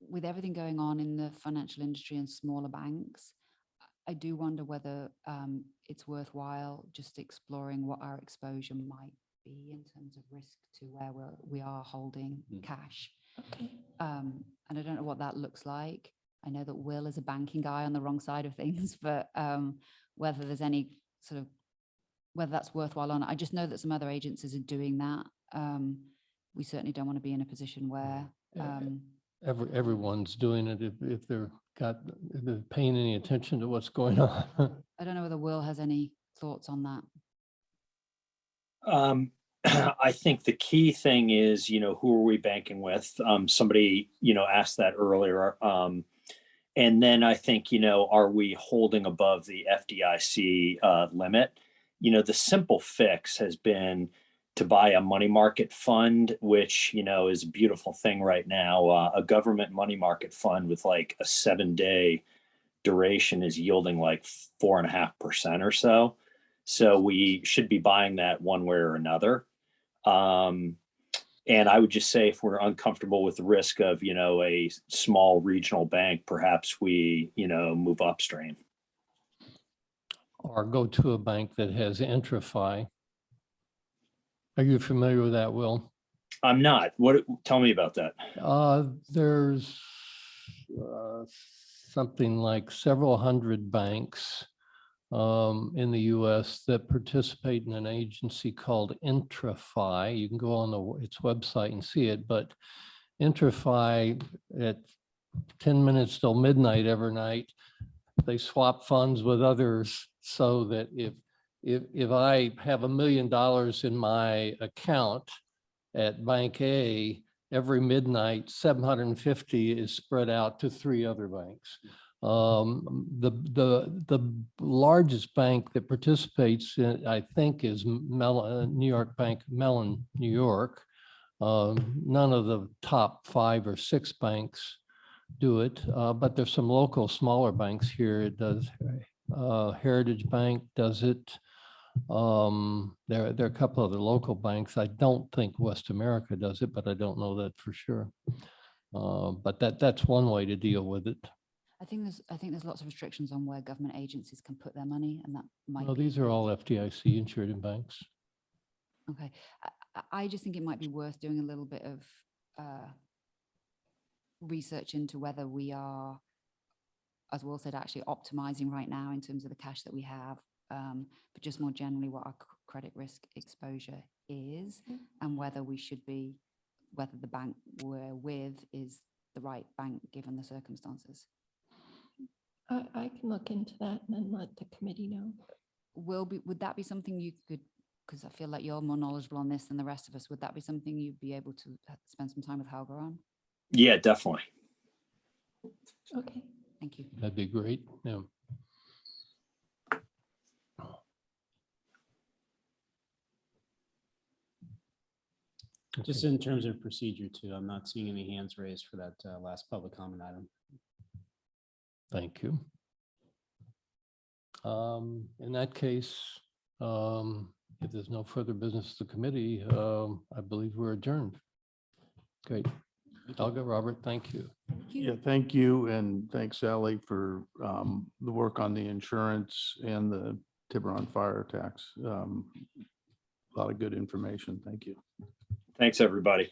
with everything going on in the financial industry and smaller banks, I do wonder whether it's worthwhile just exploring what our exposure might be in terms of risk to where we are holding cash. Okay. And I don't know what that looks like. I know that Will is a banking guy on the wrong side of things, but whether there's any sort of, whether that's worthwhile or not. I just know that some other agencies are doing that. We certainly don't want to be in a position where, Everyone's doing it if they're paying any attention to what's going on. I don't know whether Will has any thoughts on that. I think the key thing is, who are we banking with? Somebody, asked that earlier. And then I think, are we holding above the FDIC limit? The simple fix has been to buy a money market fund, which, is a beautiful thing right now. A government money market fund with like a 7-day duration is yielding like 4.5% or so. So we should be buying that one way or another. And I would just say if we're uncomfortable with the risk of, a small regional bank, perhaps we, move upstream. Or go to a bank that has Intrafi. Are you familiar with that, Will? I'm not. Tell me about that. There's something like several hundred banks in the US that participate in an agency called Intrafi. You can go on its website and see it, but Intrafi at 10 minutes till midnight every night, they swap funds with others so that if I have $1 million in my account at Bank A, every midnight, 750 is spread out to 3 other banks. The largest bank that participates in, I think, is New York Bank, Mellon, New York. None of the top 5 or 6 banks do it, but there's some local smaller banks here. It does. Heritage Bank does it. There are a couple of the local banks. I don't think West America does it, but I don't know that for sure. But that's one way to deal with it. I think there's lots of restrictions on where government agencies can put their money, and that might Well, be. these are all FDIC insured banks. Okay. I just think it might be worth doing a little bit of research into whether we are, as Will said, actually optimizing right now in terms of the cash that we have, but just more generally what our credit risk exposure is and whether we should be, whether the bank we're with is the right bank given the circumstances. I can look into that and then let the committee know. Would that be something you could, because I feel like you're more knowledgeable on this than the rest of us, would that be something you'd be able to spend some time with Helga on? Yeah, definitely. Okay. Thank you. That'd be great. Yeah. Just in terms of procedure too, I'm not seeing any hands raised for that last public comment item. Thank you. In that case, if there's no further business to the committee, I believe we're adjourned. Great. Helga, Robert, thank you. Yeah, thank you. And thanks, Sally, for the work on the insurance and the Tiburon fire tax. A lot of good information. Thank you. Thanks, everybody.